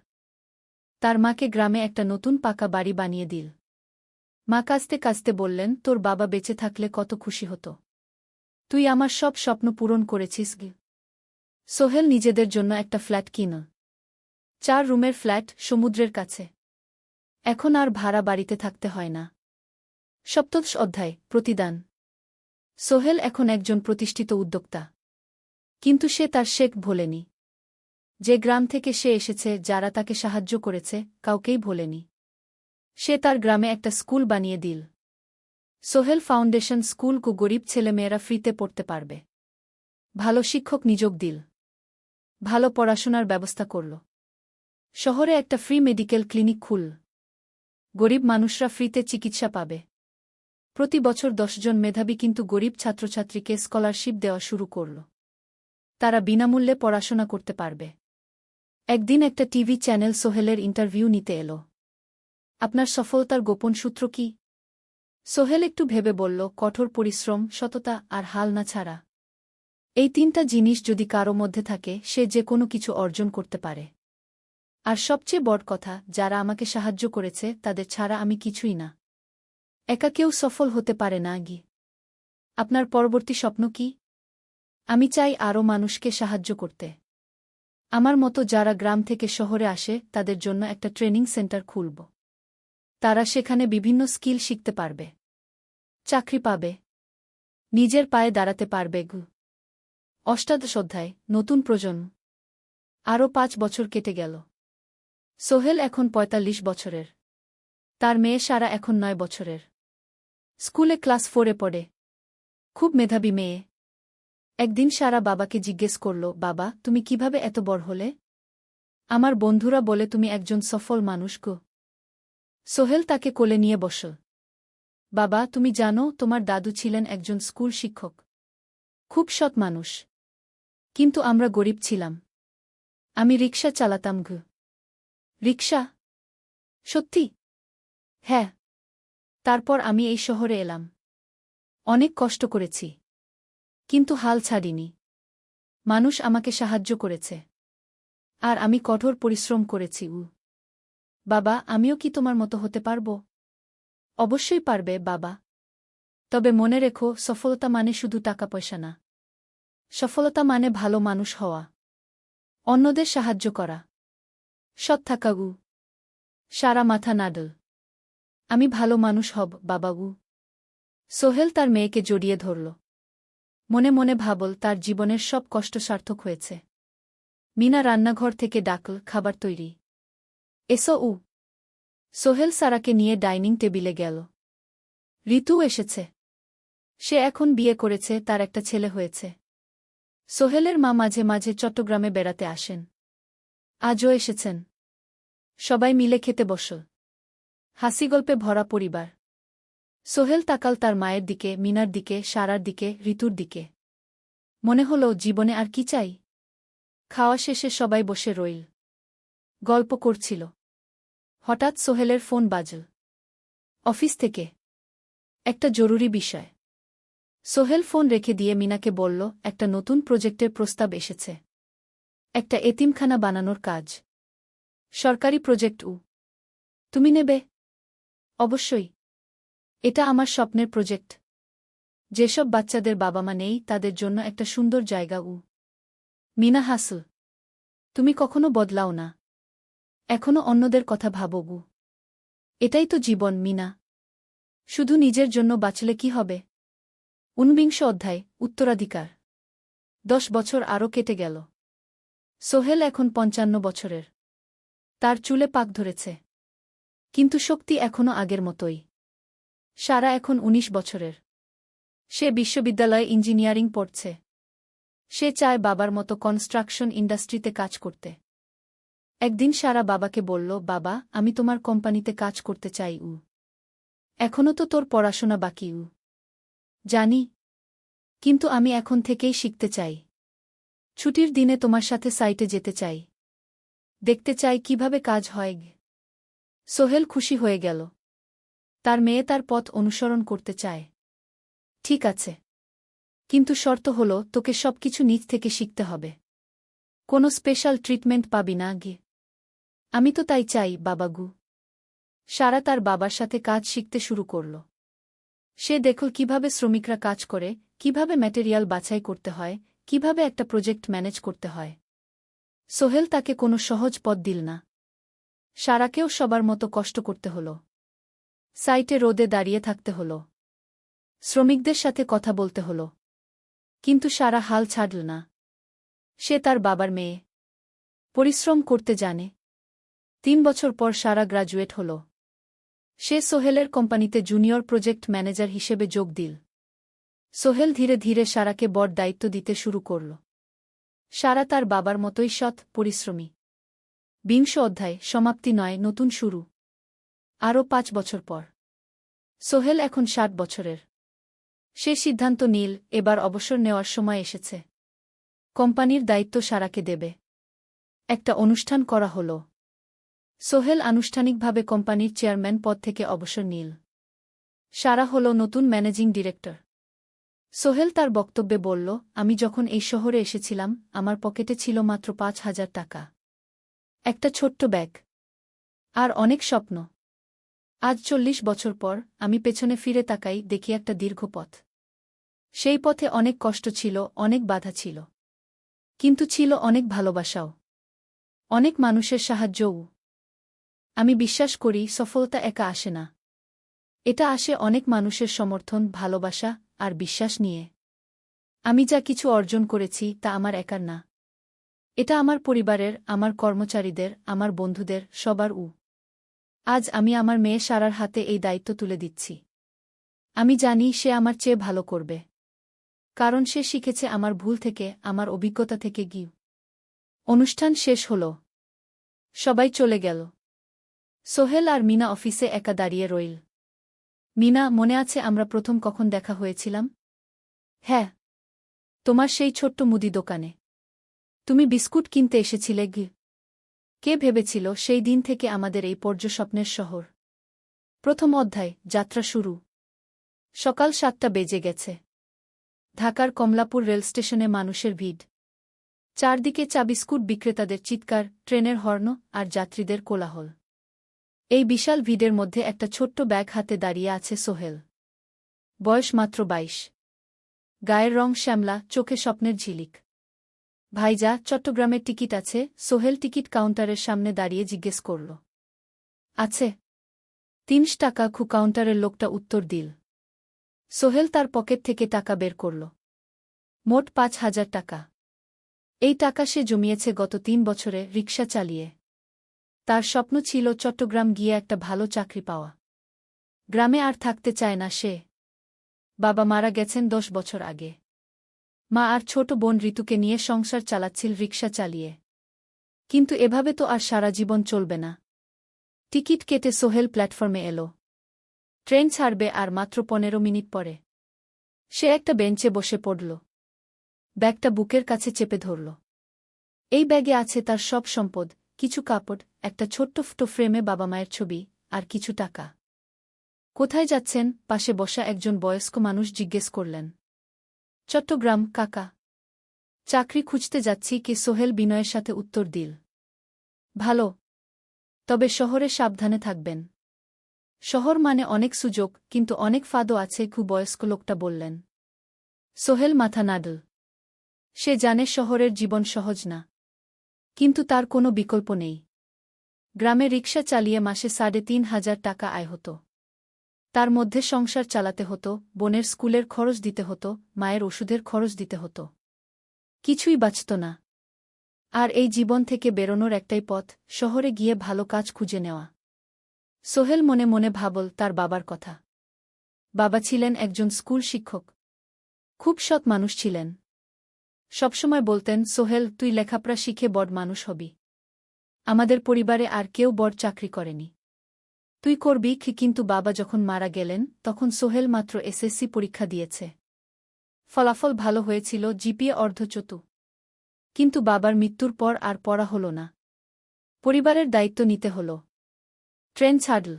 তার মাকে গ্রামে একটা নতুন পাকা বাড়ি বানিয়ে দিল। মা কাঁদতে কাঁদতে বললেন, তোর বাবা বেঁচে থাকলে কত খুশি হতো। তুই আমার সব স্বপ্ন পূরণ করেছিস। সোহেল নিজেদের জন্য একটা ফ্ল্যাট কিন। 4 রুমের ফ্ল্যাট, সমুদ্রের কাছে। এখন আর ভাড়া বাড়িতে থাকতে হয় না। 17 অধ্যায়, প্রতিদান। সোহেল এখন একজন প্রতিষ্ঠিত উদ্যোক্তা। কিন্তু সে তার শেখ ভোলেনি। যে গ্রাম থেকে সে এসেছে, যারা তাকে সাহায্য করেছে, কাউকেই ভোলেনি। সে তার গ্রামে একটা স্কুল বানিয়ে দিল। সোহেল ফাউন্ডেশন স্কুল কো গরিব ছেলেমেয়েরা ফ্রিতে পড়তে পারবে। ভালো শিক্ষক নিযোগ দিল। ভালো পড়াশোনার ব্যবস্থা করল। শহরে একটা ফ্রি মেডিকেল ক্লিনিক খুলল। গরিব মানুষরা ফ্রিতে চিকিৎসা পাবে। প্রতি বছর 10 জন মেধাবী কিন্তু গরিব ছাত্রছাত্রীকে স্কলারশিপ দেওয়া শুরু করল। তারা বিনামূল্যে পড়াশোনা করতে পারবে। একদিন একটা টিভি চ্যানেল সোহেলের ইন্টারভিউ নিতে এলো। আপনার সফলতার গোপন সূত্র কি? সোহেল একটু ভেবে বলল, কঠোর পরিশ্রম, সততা আর হাল না ছাড়া। এই 3টা জিনিস যদি কারো মধ্যে থাকে, সে যে কোনো কিছু অর্জন করতে পারে। আর সবচেয়ে বড় কথা, যারা আমাকে সাহায্য করেছে তাদের ছাড়া আমি কিছুই না। একা কেউ সফল হতে পারে না। আপনার পরবর্তী স্বপ্ন কি? আমি চাই আরও মানুষকে সাহায্য করতে। আমার মতো যারা গ্রাম থেকে শহরে আসে তাদের জন্য একটা ট্রেনিং সেন্টার খুলব। তারা সেখানে বিভিন্ন স্কিল শিখতে পারবে, চাকরি পাবে, নিজের পায়ে দাঁড়াতে পারবে। অষ্টাদশ অধ্যায়, নতুন প্রজন্ম। আরও 5 বছর কেটে গেল। সোহেল এখন ৪৫ বছরের। তার মেয়ে সারা এখন ৯ বছরের। স্কুলে ক্লাস 4-এ পড়ে। খুব মেধাবী মেয়ে। একদিন সারা বাবাকে জিজ্ঞেস করল, বাবা, তুমি কিভাবে এত বড় হলে? আমার বন্ধুরা বলে তুমি একজন সফল মানুষ গো। সোহেল তাকে কোলে নিয়ে বসল। বাবা, তুমি জানো তোমার দাদু ছিলেন একজন স্কুল শিক্ষক। খুব সৎ মানুষ। কিন্তু আমরা গরিব ছিলাম। আমি রিকশা চালাতাম। রিকশা? সত্যি? হ্যাঁ। তারপর আমি এই শহরে এলাম। অনেক কষ্ট করেছি। কিন্তু হাল ছাড়িনি। মানুষ আমাকে সাহায্য করেছে। আর আমি কঠোর পরিশ্রম করেছি। বাবা, আমিও কি তোমার মতো হতে পারব? অবশ্যই পারবে বাবা। তবে মনে রেখো, সফলতা মানে শুধু টাকা পয়সা না। সফলতা মানে ভালো মানুষ হওয়া, অন্যদের সাহায্য করা, সৎ থাকা। সারা মাথা নাড়ল। আমি ভালো মানুষ হব বাবা। সোহেল তার মেয়েকে জড়িয়ে ধরল। মনে মনে ভাবল তার জীবনের সব কষ্ট সার্থক হয়েছে। মিনা রান্নাঘর থেকে ডাকল, খাবার তৈরি। এসো। সোহেল সারাকে নিয়ে ডাইনিং টেবিলে গেল। ঋতু এসেছে। সে এখন বিয়ে করেছে, তার একটা ছেলে হয়েছে। সোহেলের মা মাঝে মাঝে চট্টগ্রামে বেড়াতে আসেন। আজও এসেছেন। সবাই মিলে খেতে বসল। হাসিগল্পে ভরা পরিবার। সোহেল তাকাল তার মায়ের দিকে, মিনার দিকে, সারার দিকে, ঋতুর দিকে। মনে হল জীবনে আর কি চাই? খাওয়া শেষে সবাই বসে রইল। গল্প করছিল। হঠাৎ সোহেলের ফোন বাজল। অফিস থেকে। একটা জরুরি বিষয়। সোহেল ফোন রেখে দিয়ে মিনাকে বলল, একটা নতুন প্রজেক্টের প্রস্তাব এসেছে। একটা এতিমখানা বানানোর কাজ। সরকারি প্রজেক্ট। তুমি নেবে? অবশ্যই। এটা আমার স্বপ্নের প্রজেক্ট। যেসব বাচ্চাদের বাবা মা নেই তাদের জন্য একটা সুন্দর জায়গা। মিনা হাসল। তুমি কখনো বদলাও না। এখনো অন্যদের কথা ভাবো। এটাই তো জীবন মিনা। শুধু নিজের জন্য বাঁচলে কি হবে? 49 অধ্যায়, উত্তরাধিকার। 10 বছর আরও কেটে গেল। সোহেল এখন 55 বছরের। তার চুলে পাক ধরেছে। কিন্তু শক্তি এখনও আগের মতোই। সারা এখন 19 বছরের। সে বিশ্ববিদ্যালয়ে ইঞ্জিনিয়ারিং পড়ছে। সে চায় বাবার মতো কনস্ট্রাকশন ইন্ডাস্ট্রিতে কাজ করতে। একদিন সারা বাবাকে বলল, বাবা, আমি তোমার কোম্পানিতে কাজ করতে চাই। এখনও তো তোর পড়াশোনা বাকি। জানি। কিন্তু আমি এখন থেকেই শিখতে চাই। ছুটির দিনে তোমার সাথে সাইটে যেতে চাই। দেখতে চাই কিভাবে কাজ হয়। সোহেল খুশি হয়ে গেল। তার মেয়ে তার পথ অনুসরণ করতে চায়। ঠিক আছে। কিন্তু শর্ত হল, তোকে সবকিছু নিজ থেকে শিখতে হবে। কোনো স্পেশাল ট্রিটমেন্ট পাবি না। আমি তো তাই চাই বাবাগু। সারা তার বাবার সাথে কাজ শিখতে শুরু করল। সে দেখল কিভাবে শ্রমিকরা কাজ করে, কিভাবে ম্যাটেরিয়াল বাছাই করতে হয়, কিভাবে একটা প্রজেক্ট ম্যানেজ করতে হয়। সোহেল তাকে কোনো সহজ পথ দিল না। সারাকেও সবার মতো কষ্ট করতে হল। সাইটে রোদে দাঁড়িয়ে থাকতে হল। শ্রমিকদের সাথে কথা বলতে হল। কিন্তু সারা হাল ছাড়ল না। সে তার বাবার মেয়ে। পরিশ্রম করতে জানে। 3 বছর পর সারা গ্রাজুয়েট হল। সে সোহেলের কোম্পানিতে জুনিয়র প্রজেক্ট ম্যানেজার হিসেবে যোগ দিল। সোহেল ধীরে ধীরে সারাকে বড় দায়িত্ব দিতে শুরু করল। সারা তার বাবার মতোই সৎ, পরিশ্রমী। 20 অধ্যায়, সমাপ্তি নয়, নতুন শুরু। আরও 5 বছর পর। সোহেল এখন 60 বছরের। সে সিদ্ধান্ত নিল, এবার অবসর নেওয়ার সময় এসেছে। কোম্পানির দায়িত্ব সারাকে দেবে। একটা অনুষ্ঠান করা হল। সোহেল আনুষ্ঠানিকভাবে কোম্পানির চেয়ারম্যান পদ থেকে অবসর নিল। সারা হল নতুন ম্যানেজিং ডিরেক্টর। সোহেল তার বক্তব্যে বলল, আমি যখন এই শহরে এসেছিলাম আমার পকেটে ছিল মাত্র 5,000 টাকা। একটা ছোট্ট ব্যাগ। আর অনেক স্বপ্ন। আজ 40 বছর পর আমি পেছনে ফিরে তাকাই, দেখি একটা দীর্ঘ পথ। সেই পথে অনেক কষ্ট ছিল, অনেক বাধা ছিল। কিন্তু ছিল অনেক ভালোবাসাও। অনেক মানুষের সাহায্যও। আমি বিশ্বাস করি সফলতা একা আসে না। এটা আসে অনেক মানুষের সমর্থন, ভালোবাসা আর বিশ্বাস নিয়ে। আমি যা কিছু অর্জন করেছি তা আমার একার না। এটা আমার পরিবারের, আমার কর্মচারীদের, আমার বন্ধুদের, সবার। আজ আমি আমার মেয়ে সারার হাতে এই দায়িত্ব তুলে দিচ্ছি। আমি জানি সে আমার চেয়ে ভালো করবে। কারণ সে শিখেছে আমার ভুল থেকে, আমার অভিজ্ঞতা থেকে। অনুষ্ঠান শেষ হল। সবাই চলে গেল। সোহেল আর মিনা অফিসে একা দাঁড়িয়ে রইল। মিনা, মনে আছে আমরা প্রথম কখন দেখা হয়েছিলাম? হ্যাঁ, তোমার সেই ছোট্ট মুদি দোকানে। তুমি বিস্কুট কিনতে এসেছিলে। কে ভেবেছিল সেই দিন থেকে আমাদের এই পর্যস্বপ্নের শহর? প্রথম অধ্যায়, যাত্রা শুরু। সকাল 7টা বেজে গেছে। ঢাকার কমলাপুর রেলস্টেশনে মানুষের ভিড়। চারদিকে চা বিস্কুট বিক্রেতাদের চিৎকার, ট্রেনের হর্ন আর যাত্রীদের কোলাহল। এই বিশাল ভিড়ের মধ্যে একটা ছোট্ট ব্যাগ হাতে দাঁড়িয়ে আছে সোহেল। বয়স মাত্র 22। গায়ের রং শ্যামলা, চোখে স্বপ্নের ঝিলিক। ভাইজা, চট্টগ্রামের টিকিট আছে? সোহেল টিকিট কাউন্টারের সামনে দাঁড়িয়ে জিজ্ঞেস করল। আছে। ৩০ টাকা। কাউন্টারের লোকটা উত্তর দিল। সোহেল তার পকেট থেকে টাকা বের করল। মোট ৫,০০০ টাকা। এই টাকা সে জমিয়েছে গত ৩ বছরে রিকশা চালিয়ে। তার স্বপ্ন ছিল চট্টগ্রাম গিয়ে একটা ভালো চাকরি পাওয়া। গ্রামে আর থাকতে চায় না সে। বাবা মারা গেছেন ১০ বছর আগে। মা আর ছোট বোন ঋতুকে নিয়ে সংসার চালাচ্ছিল রিকশা চালিয়ে। কিন্তু এভাবে তো আর সারা জীবন চলবে না। টিকিট কেটে সোহেল প্ল্যাটফর্মে এল। ট্রেন ছাড়বে আর মাত্র ১৫ মিনিট পরে। সে একটা বেঞ্চে বসে পড়ল। ব্যাগটা বুকের কাছে চেপে ধরল। এই ব্যাগে আছে তার সব সম্পদ, কিছু কাপড়, একটা ছোট্ট ফটো ফ্রেমে বাবা মায়ের ছবি, আর কিছু টাকা। কোথায় যাচ্ছেন? পাশে বসা একজন বয়স্ক মানুষ জিজ্ঞেস করলেন। চট্টগ্রাম কাকা। চাকরি খুঁজতে যাচ্ছি। কে? সোহেল বিনয়ের সাথে উত্তর দিল। ভালো। তবে শহরে সাবধানে থাকবেন। শহর মানে অনেক সুযোগ, কিন্তু অনেক ফাঁদও আছে। বয়স্ক লোকটা বললেন। সোহেল মাথা নাড়ল। সে জানে শহরের জীবন সহজ না। কিন্তু তার কোনো বিকল্প নেই। গ্রামে রিকশা চালিয়ে মাসে ৩,৫০০ টাকা আয় হতো। তার মধ্যে সংসার চালাতে হতো, বোনের স্কুলের খরচ দিতে হতো, মায়ের ওষুধের খরচ দিতে হতো। কিছুই বাঁচত না। আর এই জীবন থেকে বেরোনোর একটাই পথ, শহরে গিয়ে ভালো কাজ খুঁজে নেওয়া। সোহেল মনে মনে ভাবল তার বাবার কথা। বাবা ছিলেন একজন স্কুল শিক্ষক। খুব সৎ মানুষ ছিলেন। সবসময় বলতেন, সোহেল, তুই লেখাপড়া শিখে বড় মানুষ হবি। আমাদের পরিবারে আর কেউ বড় চাকরি করেনি। তুই করবি। কিন্তু বাবা যখন মারা গেলেন তখন সোহেল মাত্র এসএসসি পরীক্ষা দিয়েছে। ফলাফল ভালো হয়েছিল, জিপিএ অর্ধচতু। কিন্তু বাবার মৃত্যুর পর আর পড়া হল না। পরিবারের দায়িত্ব নিতে হল। ট্রেন ছাড়ল।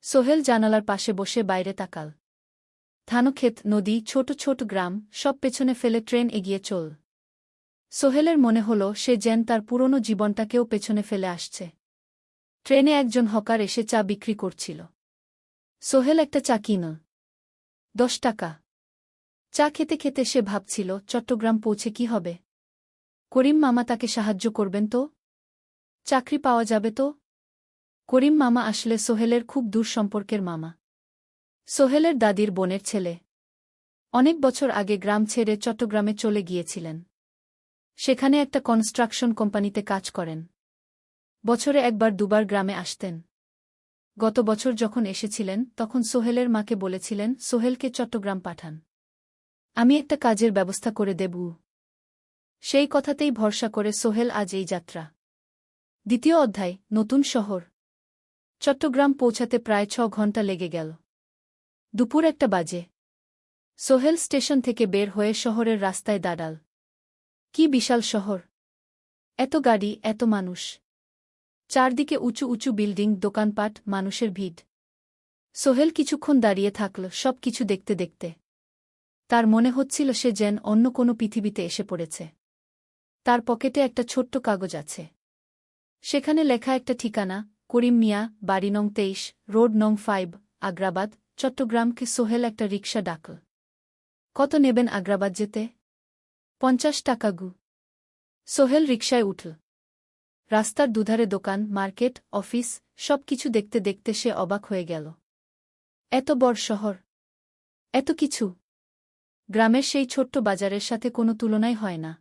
সোহেল জানালার পাশে বসে বাইরে তাকাল। ধানক্ষেত, নদী, ছোট ছোট গ্রাম, সব পেছনে ফেলে ট্রেন এগিয়ে চল। সোহেলের মনে হল সে যেন তার পুরনো জীবনটাকেও পেছনে ফেলে আসছে। ট্রেনে একজন হকার এসে চা বিক্রি করছিল। সোহেল একটা চা কিনল। ১০ টাকা। চা খেতে খেতে সে ভাবছিল, চট্টগ্রাম পৌঁছে কি হবে? করিম মামা তাকে সাহায্য করবেন তো? চাকরি পাওয়া যাবে তো? করিম মামা আসলে সোহেলের খুব দূর সম্পর্কের মামা। সোহেলের দাদির বোনের ছেলে। অনেক বছর আগে গ্রাম ছেড়ে চট্টগ্রামে চলে গিয়েছিলেন। সেখানে একটা কনস্ট্রাকশন কোম্পানিতে কাজ করেন। বছরে একবার দুবার গ্রামে আসতেন। গত বছর যখন এসেছিলেন তখন সোহেলের মাকে বলেছিলেন সোহেলকে চট্টগ্রাম পাঠান। আমি একটা কাজের ব্যবস্থা করে দেব। সেই কথাতেই ভরসা করে সোহেল আজ এই যাত্রা। দ্বিতীয় অধ্যায়, নতুন শহর। চট্টগ্রাম পৌঁছাতে প্রায় ৬ ঘণ্টা লেগে গেল। দুপুর ১টা বাজে। সোহেল স্টেশন থেকে বের হয়ে শহরের রাস্তায় দাঁড়াল। কি বিশাল শহর! এত গাড়ি, এত মানুষ। চারদিকে উঁচু উঁচু বিল্ডিং, দোকানপাট, মানুষের ভিড়। সোহেল কিছুক্ষণ দাঁড়িয়ে থাকল সব কিছু দেখতে দেখতে। তার মনে হচ্ছিল সে যেন অন্য কোনো পৃথিবীতে এসে পড়েছে। তার পকেটে একটা ছোট্ট কাগজ আছে। সেখানে লেখা একটা ঠিকানা, করিম মিয়া, বাড়ি নং ২৩, রোড নং ৫, আগ্রাবাদ, চট্টগ্রামকে। সোহেল একটা রিকশা ডাকল। কত নেবেন আগ্রাবাদ যেতে? 50 টাকা গু। সোহেল রিকশায় উঠল। রাস্তার দুধারে দোকান, মার্কেট, অফিস সব কিছু দেখতে দেখতে সে অবাক হয়ে গেল। এত বড় শহর, এত কিছু! গ্রামের সেই ছোট্ট বাজারের সাথে কোনো তুলনাই হয় না।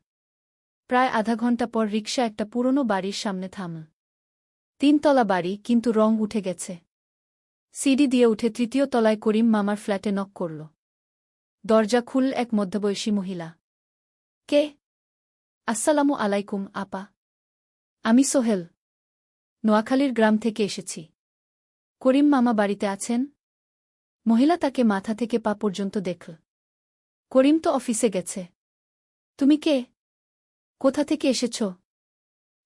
প্রায় আধা ঘণ্টা পর রিকশা একটা পুরনো বাড়ির সামনে থামল। 3 তলা বাড়ি, কিন্তু রং উঠে গেছে। সিঁড়ি দিয়ে উঠে 3য় তলায় করিম মামার ফ্ল্যাটে নক করল। দরজা খুলল এক মধ্যবয়সী মহিলা। কে? আসসালামু আলাইকুম আপা। আমি সোহেল। নোয়াখালীর গ্রাম থেকে এসেছি। করিম মামা বাড়িতে আছেন? মহিলা তাকে মাথা থেকে পা পর্যন্ত দেখল। করিম তো অফিসে গেছে। তুমি কে? কোথা থেকে এসেছ?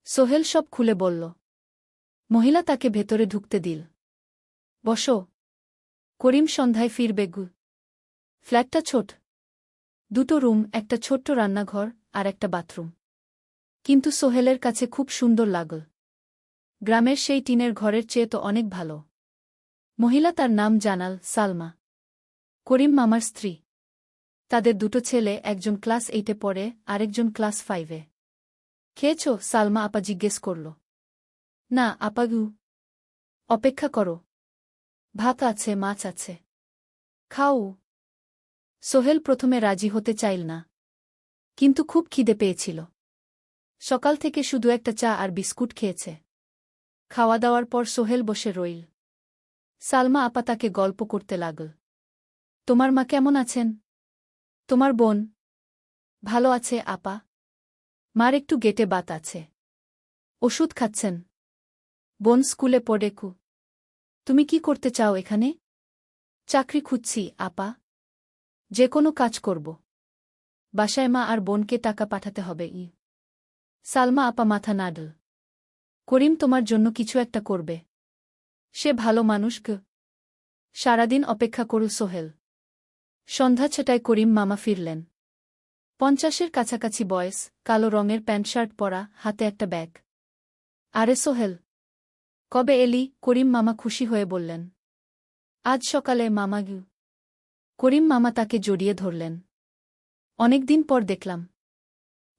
সোহেল সব খুলে বলল। মহিলা তাকে ভেতরে ঢুকতে দিল। বসো। করিম সন্ধ্যায় ফিরবে গু। ফ্ল্যাটটা ছোট। 2টো রুম, একটা ছোট্ট রান্নাঘর আর একটা বাথরুম। কিন্তু সোহেলের কাছে খুব সুন্দর লাগল। গ্রামের সেই টিনের ঘরের চেয়ে তো অনেক ভালো। মহিলা তার নাম জানাল সালমা। করিম মামার স্ত্রী। তাদের 2টো ছেলে, একজন ক্লাস 8-এ পড়ে, আরেকজন ক্লাস 5-এ। খেয়েছ? সালমা আপা জিজ্ঞেস করল। না আপা গু। অপেক্ষা করো। ভাত আছে, মাছ আছে। খাও। সোহেল প্রথমে রাজি হতে চাইল না, কিন্তু খুব খিদে পেয়েছিল। সকাল থেকে শুধু একটা চা আর বিস্কুট খেয়েছে। খাওয়া দাওয়ার পর সোহেল বসে রইল। সালমা আপা তাকে গল্প করতে লাগল। তোমার মা কেমন আছেন? তোমার বোন? ভালো আছে আপা। মার একটু গেটে বাত আছে। ওষুধ খাচ্ছেন। বোন স্কুলে পড়ে কু। তুমি কি করতে চাও এখানে? চাকরি খুঁজছি আপা। যে কোনো কাজ করব। বাসায় মা আর বোনকে টাকা পাঠাতে হবে। সালমা আপা মাথা নাড়ল। করিম তোমার জন্য কিছু একটা করবে। সে ভালো মানুষ গ। সারাদিন অপেক্ষা করু সোহেল। সন্ধ্যা 6টায় করিম মামা ফিরলেন। 50-এর কাছাকাছি বয়স, কালো রঙের প্যান্ট শার্ট পরা, হাতে একটা ব্যাগ। আরে সোহেল, কবে এলি? করিম মামা খুশি হয়ে বললেন। আজ সকালে মামা গু। করিম মামা তাকে জড়িয়ে ধরলেন। অনেকদিন পর দেখলাম।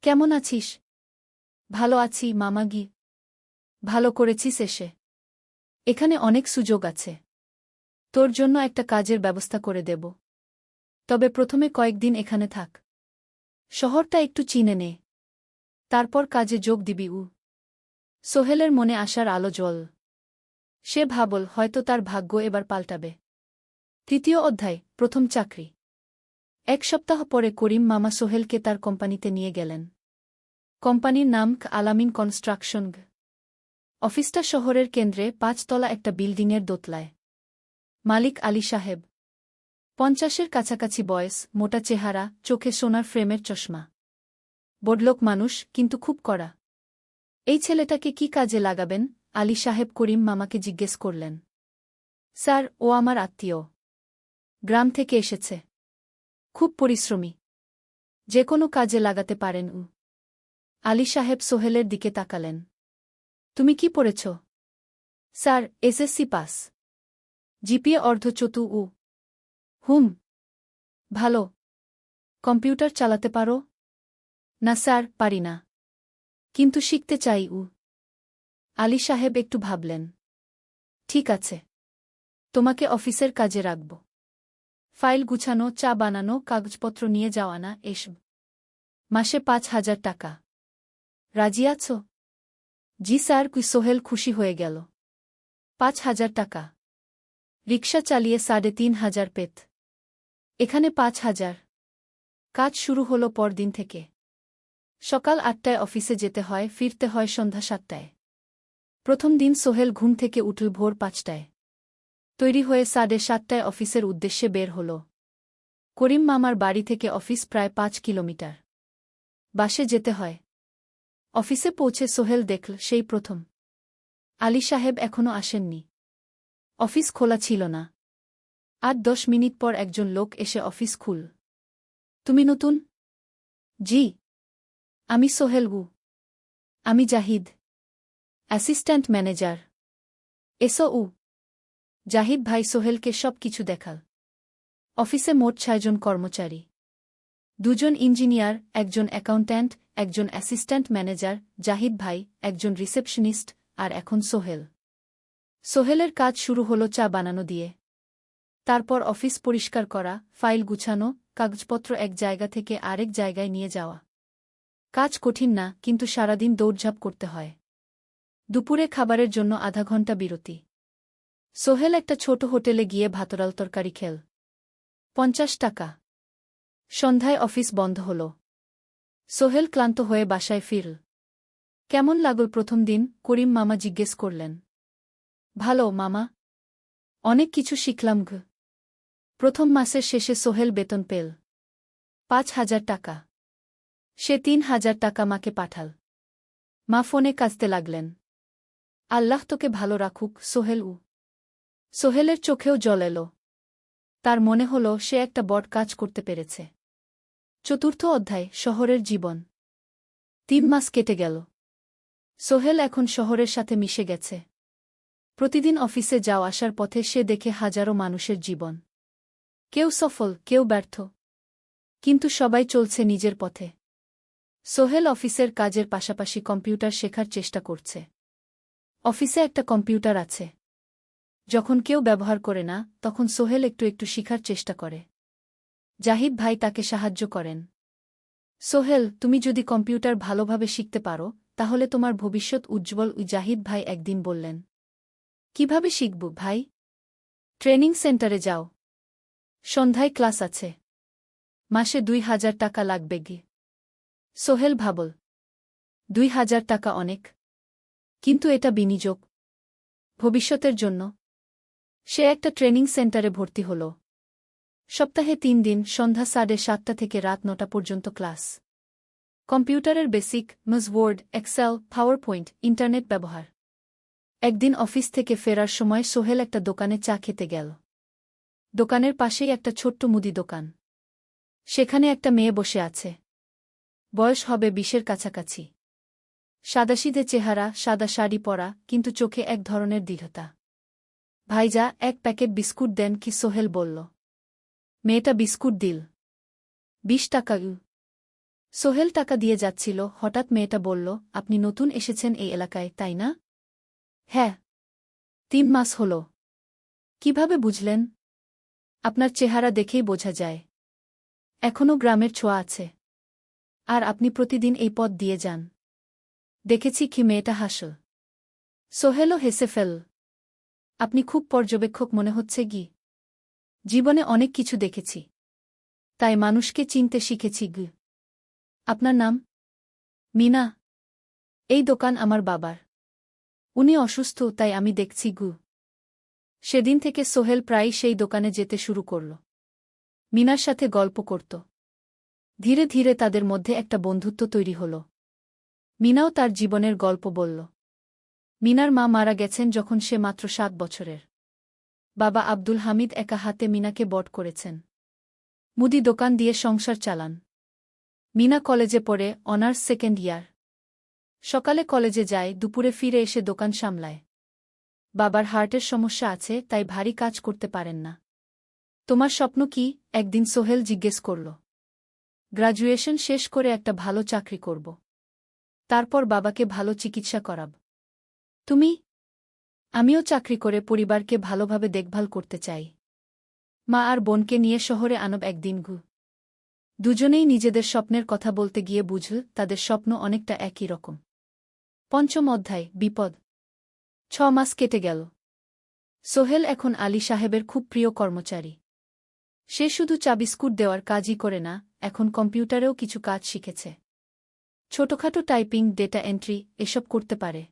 কেমন আছিস? ভালো আছি মামা গি। ভালো করেছিস এসে। এখানে অনেক সুযোগ আছে। তোর জন্য একটা কাজের ব্যবস্থা করে দেব। তবে প্রথমে কয়েকদিন এখানে থাক। শহরটা একটু চিনে নে। তারপর কাজে যোগ দিবি। সোহেলের মনে আসার আলো জ্বল। সে ভাবল হয়তো তার ভাগ্য এবার পাল্টাবে। 3য় অধ্যায়, প্রথম চাকরি। 1 সপ্তাহ পরে করিম মামা সোহেলকে তার কোম্পানিতে নিয়ে গেলেন। কোম্পানির নাম আলামিন কনস্ট্রাকশন। অফিসটা শহরের কেন্দ্রে, 5 তলা একটা বিল্ডিংয়ের দোতলায়। মালিক আলী সাহেব। 50-এর কাছাকাছি বয়স, মোটা চেহারা, চোখে সোনার ফ্রেমের চশমা। বড়লোক মানুষ, কিন্তু খুব কড়া। এই ছেলেটাকে কি কাজে লাগাবেন? আলী সাহেব করিম মামাকে জিজ্ঞেস করলেন। স্যার, ও আমার আত্মীয়। গ্রাম থেকে এসেছে। খুব পরিশ্রমী। যে কোনো কাজে লাগাতে পারেন। আলী সাহেব সোহেলের দিকে তাকালেন। তুমি কি পড়েছ? Sir, SSC pass. জিপিএ অর্ধচতু। হুম। ভালো। কম্পিউটার চালাতে পারো? না স্যার, পারি না। কিন্তু শিখতে চাই। আলী সাহেব একটু ভাবলেন। ঠিক আছে। তোমাকে অফিসের কাজে রাখব। ফাইল গুছানো, চা বানানো, কাগজপত্র নিয়ে যাওয়া, না এসব। মাসে 5,000 টাকা। রাজি আছো? জি স্যার। সোহেল খুশি হয়ে গেল। 5,000 টাকা। রিকশা চালিয়ে 3,500 পেত। এখানে 5,000। কাজ শুরু হলো পরদিন থেকে। সকাল 8টায় অফিসে যেতে হয়, ফিরতে হয় সন্ধ্যা 7টায়। প্রথম দিন সোহেল ঘুম থেকে উঠল ভোর 5টায়। তৈরি হয়ে 7:30টায় অফিসের উদ্দেশ্যে বের হল। করিম মামার বাড়ি থেকে অফিস প্রায় 5 কিলোমিটার। বাসে যেতে হয়। অফিসে পৌঁছে সোহেল দেখল সেই প্রথম আলী সাহেব এখনো আসেননি। অফিস খোলা ছিল না। 8-10 মিনিট পর একজন লোক এসে অফিস খুল। তুমি নতুন? জি। আমি সোহেল গু। আমি জাহিদ, অ্যাসিস্ট্যান্ট ম্যানেজার। এসো। জাহিদ ভাই সোহেলকে সব কিছু দেখাল। অফিসে মোট 6 জন কর্মচারী। দুজন ইঞ্জিনিয়ার, একজন অ্যাকাউন্ট্যান্ট, একজন অ্যাসিস্ট্যান্ট ম্যানেজার, জাহিদ ভাই, একজন রিসেপশনিস্ট, আর এখন সোহেল। সোহেলের কাজ শুরু হলো চা বানানো দিয়ে। তারপর অফিস পরিষ্কার করা, ফাইল গুছানো, কাগজপত্র এক জায়গা থেকে আরেক জায়গায় নিয়ে যাওয়া। কাজ কঠিন না, কিন্তু সারাদিন দৌড়ঝাঁপ করতে হয়। দুপুরে খাবারের জন্য আধা ঘন্টা বিরতি। সোহেল একটা ছোট হোটেলে গিয়ে ভাতরাল তরকারি খেল। 50 টাকা। সন্ধ্যায় অফিস বন্ধ হল। সোহেল ক্লান্ত হয়ে বাসায় ফিরল। কেমন লাগল প্রথম দিন? করিম মামা জিজ্ঞেস করলেন। ভালো মামা। অনেক কিছু শিখলাম ঘ। প্রথম মাসের শেষে সোহেল বেতন পেল 5,000 টাকা। সে 3,000 টাকা মাকে পাঠাল। মা ফোনে কাঁদতে লাগলেন। আল্লাহ তোকে ভালো রাখুক সোহেল। সোহেলের চোখেও জল এল। তার মনে হল সে একটা বড় কাজ করতে পেরেছে। চতুর্থ অধ্যায়, শহরের জীবন। 3 মাস কেটে গেল। সোহেল এখন শহরের সাথে মিশে গেছে। প্রতিদিন অফিসে যাও আসার পথে সে দেখে হাজারো মানুষের জীবন। কেউ সফল, কেউ ব্যর্থ, কিন্তু সবাই চলছে নিজের পথে। সোহেল অফিসের কাজের পাশাপাশি কম্পিউটার শেখার চেষ্টা করছে। অফিসে একটা কম্পিউটার আছে। যখন কেউ ব্যবহার করে না, তখন সোহেল একটু একটু শিখার চেষ্টা করে। জাহিদ ভাই তাকে সাহায্য করেন। সোহেল, তুমি যদি কম্পিউটার ভালোভাবে শিখতে পারো, তাহলে তোমার ভবিষ্যৎ উজ্জ্বল। জাহিদ ভাই একদিন বললেন। কিভাবে শিখব ভাই? ট্রেনিং সেন্টারে যাও। সন্ধ্যায় ক্লাস আছে। মাসে 2,000 টাকা লাগবে গি। সোহেল ভাবল। 2,000 টাকা অনেক, কিন্তু এটা বিনিয়োগ, ভবিষ্যতের জন্য। সে একটা ট্রেনিং সেন্টারে ভর্তি হল। সপ্তাহে 3 দিন, সন্ধ্যা 7:30 থেকে রাত 9টা পর্যন্ত ক্লাস। কম্পিউটারের basic, MS Word, Excel, PowerPoint, internet ব্যবহার। একদিন অফিস থেকে ফেরার সময় সোহেল একটা দোকানে চা খেতে গেল। দোকানের পাশেই একটা ছোট্ট মুদি দোকান। সেখানে একটা মেয়ে বসে আছে। বয়স হবে 20-এর কাছাকাছি। সাদাসিধে চেহারা, সাদা শাড়ি পরা, কিন্তু চোখে এক ধরনের দৃঢ়তা। ভাইজা, 1 প্যাকেট বিস্কুট দেন কি? সোহেল বলল। মেয়েটা বিস্কুট দিল। 20 টাকা। সোহেল টাকা দিয়ে যাচ্ছিল, হঠাৎ মেয়েটা বলল, আপনি নতুন এসেছেন এই এলাকায়, তাই না? হ্যাঁ। 3 মাস হল। কিভাবে বুঝলেন? আপনার চেহারা দেখেই বোঝা যায়। এখনও গ্রামের ছোঁয়া আছে। আর আপনি প্রতিদিন এই পথ দিয়ে যান। দেখেছি কি? মেয়েটা হাসল। সোহেলও হেসে ফেল। আপনি খুব পর্যবেক্ষক মনে হচ্ছে গি। জীবনে অনেক কিছু দেখেছি, তাই মানুষকে চিনতে শিখেছি গি। আপনার নাম? মিনা। এই দোকান আমার বাবার। উনি অসুস্থ, তাই আমি দেখছি গু। সেদিন থেকে সোহেল প্রায়ই সেই দোকানে যেতে শুরু করল। মিনার সাথে গল্প করত। ধীরে ধীরে তাদের মধ্যে একটা বন্ধুত্ব তৈরি হল। মিনাও তার জীবনের গল্প বলল। মিনার মা মারা গেছেন যখন সে মাত্র 7 বছরের। বাবা আব্দুল হামিদ একা হাতে মিনাকে বড় করেছেন। মুদি দোকান দিয়ে সংসার চালান। মিনা কলেজে পড়ে, অনার্স 2nd ইয়ার। সকালে কলেজে যায়, দুপুরে ফিরে এসে দোকান সামলায়। বাবার হার্টের সমস্যা আছে, তাই ভারী কাজ করতে পারেন না। তোমার স্বপ্ন কি? একদিন সোহেল জিজ্ঞেস করল। গ্র্যাজুয়েশন শেষ করে একটা ভালো চাকরি করব। তারপর বাবাকে ভালো চিকিৎসা করাব। তুমি? আমিও চাকরি করে পরিবারকে ভালোভাবে দেখভাল করতে চাই। মা আর বোনকে নিয়ে শহরে আনব একদিন ঘু। দুজনেই নিজেদের স্বপ্নের কথা বলতে গিয়ে বুঝল তাদের স্বপ্ন অনেকটা একই রকম। 5ম অধ্যায়, বিপদ। 6 মাস কেটে গেল। সোহেল এখন আলী সাহেবের খুব প্রিয় কর্মচারী। সে শুধু চা বিস্কুট দেওয়ার কাজই করে না, এখন কম্পিউটারেও কিছু কাজ শিখেছে। ছোটখাটো টাইপিং, ডেটা এন্ট্রি, এসব করতে পারে।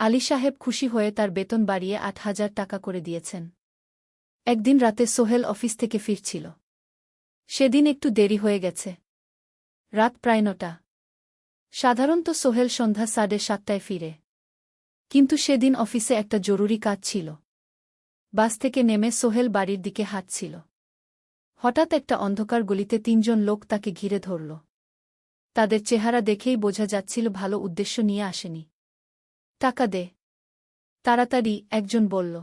আলী সাহেব খুশি হয়ে তার বেতন বাড়িয়ে 8,000 টাকা করে দিয়েছেন। একদিন রাতে সোহেল অফিস থেকে ফিরছিল। সেদিন একটু দেরি হয়ে গেছে। রাত প্রায় 9টা। সাধারণত সোহেল সন্ধ্যা 7:30টায় ফিরে। কিন্তু সেদিন অফিসে একটা জরুরি কাজ ছিল। বাস থেকে নেমে সোহেল বাড়ির দিকে হাঁটছিল। হঠাৎ একটা অন্ধকার গলিতে 3 জন লোক তাকে ঘিরে ধরল। তাদের চেহারা দেখেই বোঝা যাচ্ছিল ভালো উদ্দেশ্য নিয়ে আসেনি। টাকা দে তাড়াতাড়ি, একজন বলল।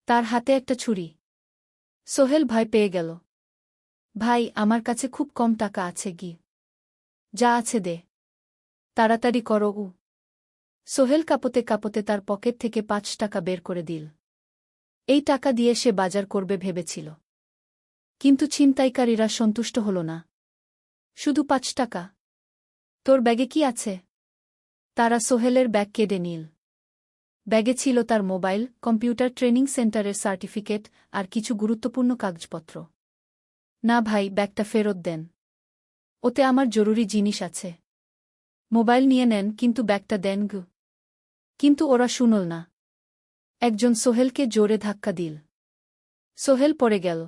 তার হাতে একটা ছুরি। সোহেল ভয় পেয়ে গেল। ভাই, আমার কাছে খুব কম টাকা আছে গি। যা আছে দে। তাড়াতাড়ি করো। সোহেল কাঁপতে কাঁপতে তার পকেট থেকে ৫ টাকা বের করে দিল। এই টাকা দিয়ে সে বাজার করবে ভেবেছিল। কিন্তু ছিনতাইকারীরা সন্তুষ্ট হল না। শুধু ৫ টাকা? তোর ব্যাগে কি আছে? তারা সোহেলের ব্যাগ কেড়ে নিল। ব্যাগে ছিল তার মোবাইল, কম্পিউটার ট্রেনিং সেন্টারের সার্টিফিকেট আর কিছু গুরুত্বপূর্ণ কাগজপত্র। না ভাই, ব্যাগটা ফেরত দেন। ওতে আমার জরুরি জিনিস আছে। মোবাইল নিয়ে নেন, কিন্তু ব্যাগটা দেন গু। কিন্তু ওরা শুনল না। একজন সোহেলকে জোরে ধাক্কা দিল। সোহেল পড়ে গেল।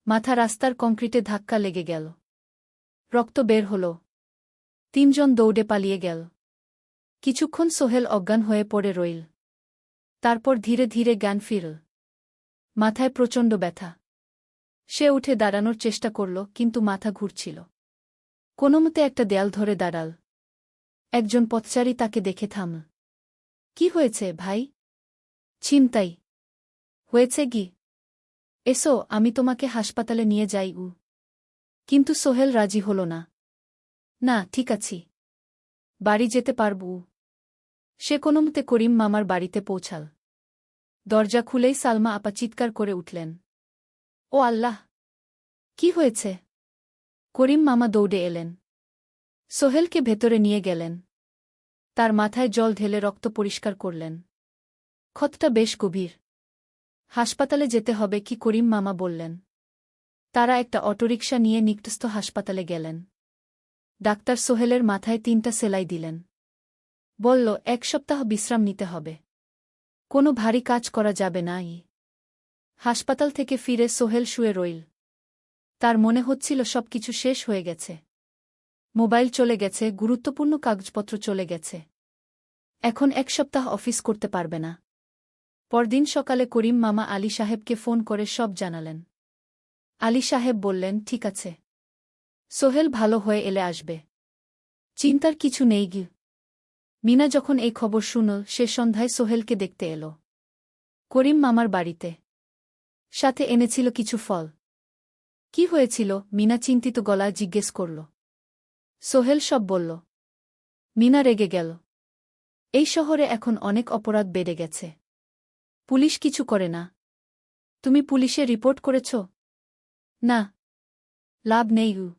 মাথা রাস্তার কংক্রিটে ধাক্কা লেগে গেল। রক্ত বের হল। ৩ জন দৌড়ে পালিয়ে গেল। কিছুক্ষণ সোহেল অজ্ঞান হয়ে পড়ে রইল। তারপর ধীরে ধীরে জ্ঞান ফিরল। মাথায় প্রচণ্ড ব্যথা। সে উঠে দাঁড়ানোর চেষ্টা করল, কিন্তু মাথা ঘুরছিল। কোনোমতে একটা দেয়াল ধরে দাঁড়াল। একজন পথচারী তাকে দেখে থামল। কি হয়েছে ভাই? ছিনতাই হয়েছে গি? এসো, আমি তোমাকে হাসপাতালে নিয়ে যাই। কিন্তু সোহেল রাজি হল না। না, ঠিক আছি। বাড়ি যেতে পারব। সে কোনোমতে করিম মামার বাড়িতে পৌঁছাল। দরজা খুলেই সালমা আপা চিৎকার করে উঠলেন। ও আল্লাহ! কি হয়েছে? করিম মামা দৌড়ে এলেন। সোহেলকে ভেতরে নিয়ে গেলেন। তার মাথায় জল ঢেলে রক্ত পরিষ্কার করলেন। ক্ষতটা বেশ গভীর। হাসপাতালে যেতে হবে কি? করিম মামা বললেন। তারা একটা অটোরিকশা নিয়ে নিকটস্থ হাসপাতালে গেলেন। ডাক্তার সোহেলের মাথায় ৩টা সেলাই দিলেন। বলল, ১ সপ্তাহ বিশ্রাম নিতে হবে। কোনো ভারী কাজ করা যাবে না। হাসপাতাল থেকে ফিরে সোহেল শুয়ে রইল। তার মনে হচ্ছিল সবকিছু শেষ হয়ে গেছে। মোবাইল চলে গেছে, গুরুত্বপূর্ণ কাগজপত্র চলে গেছে। এখন ১ সপ্তাহ অফিস করতে পারবে না। পরদিন সকালে করিম মামা আলী সাহেবকে ফোন করে সব জানালেন। আলী সাহেব বললেন, ঠিক আছে, সোহেল ভালো হয়ে এলে আসবে। চিন্তার কিছু নেই গি। মিনা যখন এই খবর শুনল, সে সন্ধ্যায় সোহেলকে দেখতে এল করিম মামার বাড়িতে। সাথে এনেছিল কিছু ফল। কি হয়েছিল? মিনা চিন্তিত গলায় জিজ্ঞেস করল। সোহেল সব বলল। মিনা রেগে গেল। এই শহরে এখন অনেক অপরাধ বেড়ে গেছে। পুলিশ কিছু করে না। তুমি পুলিশে রিপোর্ট করেছ? না। লাভ নেই।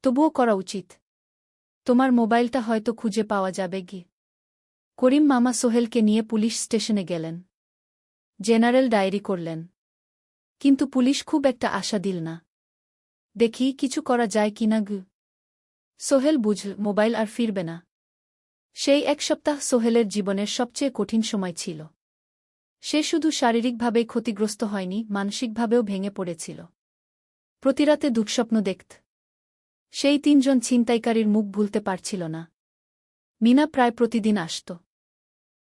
তবুও করা উচিত। তোমার মোবাইলটা হয়তো খুঁজে পাওয়া যাবে গি। করিম মামা সোহেলকে নিয়ে পুলিশ স্টেশনে গেলেন। জেনারেল ডায়েরি করলেন। কিন্তু পুলিশ খুব একটা আশা দিল না। দেখি কিছু করা যায় কিনা গু। সোহেল বুঝল মোবাইল আর ফিরবে না। সেই ১ সপ্তাহ সোহেলের জীবনের সবচেয়ে কঠিন সময় ছিল। সে শুধু শারীরিকভাবেই ক্ষতিগ্রস্ত হয়নি, মানসিকভাবেও ভেঙে পড়েছিল। প্রতিরাতে দুঃস্বপ্ন দেখত। সেই ৩ জন ছিনতাইকারীর মুখ ভুলতে পারছিল না। মিনা প্রায় প্রতিদিন আসত।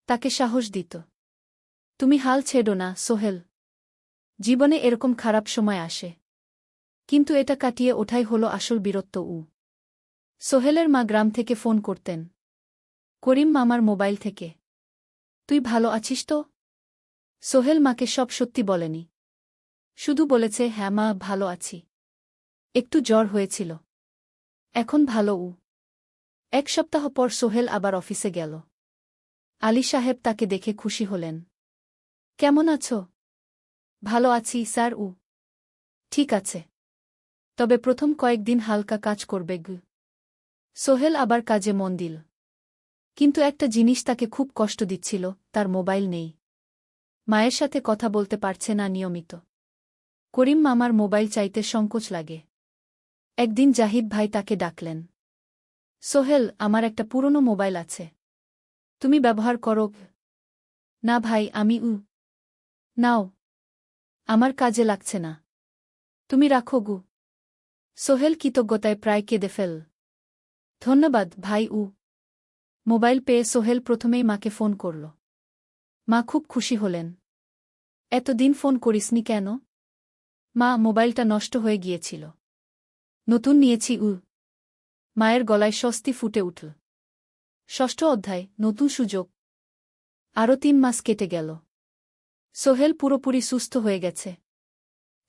তাকে সাহস দিত। তুমি হাল ছেড়ো না সোহেল। জীবনে এরকম খারাপ সময় আসে। কিন্তু এটা কাটিয়ে ওঠাই হলো আসল বীরত্ব। সোহেলের মা গ্রাম থেকে ফোন করতেন। করিম মামার মোবাইল থেকে। তুই ভালো আছিস তো? সোহেল মাকে সব সত্যি বলেনি। শুধু বলেছে, হ্যাঁ মা, ভালো আছি। একটু জ্বর হয়েছিল। এখন ভালো। ১ সপ্তাহ পর সোহেল আবার অফিসে গেল। আলী সাহেব তাকে দেখে খুশি হলেন। কেমন আছো? ভালো আছি স্যার। ঠিক আছে। তবে প্রথম কয়েকদিন হালকা কাজ করবে গু। সোহেল আবার কাজে মন দিল। কিন্তু একটা জিনিস তাকে খুব কষ্ট দিচ্ছিল, তার মোবাইল নেই। মায়ের সাথে কথা বলতে পারছে না নিয়মিত। করিম মামার মোবাইল চাইতে সংকোচ লাগে। একদিন জাহিদ ভাই তাকে ডাকলেন। সোহেল, আমার একটা পুরনো মোবাইল আছে। তুমি ব্যবহার করো? না ভাই, আমি নাও। আমার কাজে লাগছে না। তুমি রাখো গু। সোহেল কৃতজ্ঞতায় প্রায় কেঁদে ফেল। ধন্যবাদ ভাই। মোবাইল পেয়ে সোহেল প্রথমেই মাকে ফোন করল। মা খুব খুশি হলেন। এতদিন ফোন করিসনি কেন? মা, মোবাইলটা নষ্ট হয়ে গিয়েছিল। নতুন নিয়েছি। মায়ের গলায় স্বস্তি ফুটে উঠল। ৬ষ্ঠ অধ্যায়, নতুন সুযোগ। আরও ৩ মাস কেটে গেল। সোহেল পুরোপুরি সুস্থ হয়ে গেছে।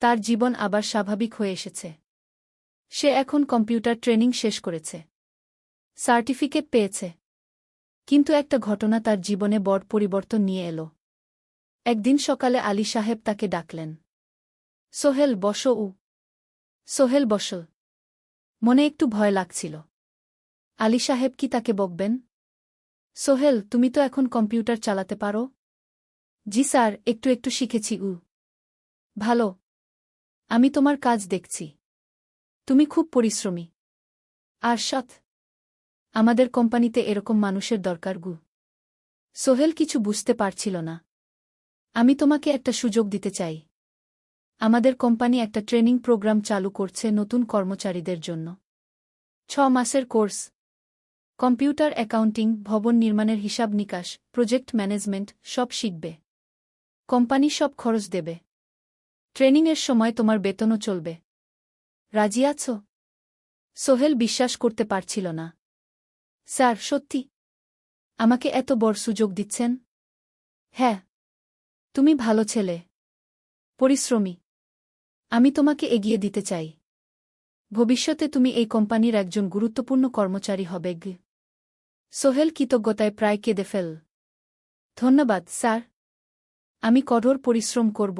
তার জীবন আবার স্বাভাবিক হয়ে এসেছে। সে এখন কম্পিউটার ট্রেনিং শেষ করেছে, সার্টিফিকেট পেয়েছে। কিন্তু একটা ঘটনা তার জীবনে বড় পরিবর্তন নিয়ে এল। একদিন সকালে আলী সাহেব তাকে ডাকলেন। সোহেল, বসো। সোহেল বসল। মনে একটু ভয় লাগছিল। আলী সাহেব কি তাকে বকবেন? সোহেল, তুমি তো এখন কম্পিউটার চালাতে পারো? জি স্যার, একটু একটু শিখেছি। ভালো। আমি তোমার কাজ দেখছি। তুমি খুব পরিশ্রমী আর সৎ। আমাদের কোম্পানিতে এরকম মানুষের দরকার। সোহেল কিছু বুঝতে পারছিল না। আমি তোমাকে একটা সুযোগ দিতে চাই। আমাদের কোম্পানি একটা ট্রেনিং প্রোগ্রাম চালু করছে নতুন কর্মচারীদের জন্য। 6 মাসের কোর্স। কম্পিউটার অ্যাকাউন্টিং, ভবন নির্মাণের হিসাব নিকাশ, প্রজেক্ট ম্যানেজমেন্ট সব শিখবে। কোম্পানি সব খরচ দেবে। ট্রেনিংয়ের সময় তোমার বেতনও চলবে। রাজি আছো? সোহেল বিশ্বাস করতে পারছিল না। স্যার, সত্যি? আমাকে এত বড় সুযোগ দিচ্ছেন? হ্যাঁ। তুমি ভালো ছেলে, পরিশ্রমী। আমি তোমাকে এগিয়ে দিতে চাই। ভবিষ্যতে তুমি এই কোম্পানির একজন গুরুত্বপূর্ণ কর্মচারী হবে। সোহেল কৃতজ্ঞতায় প্রায় কেঁদে ফেল। ধন্যবাদ স্যার। আমি কঠোর পরিশ্রম করব।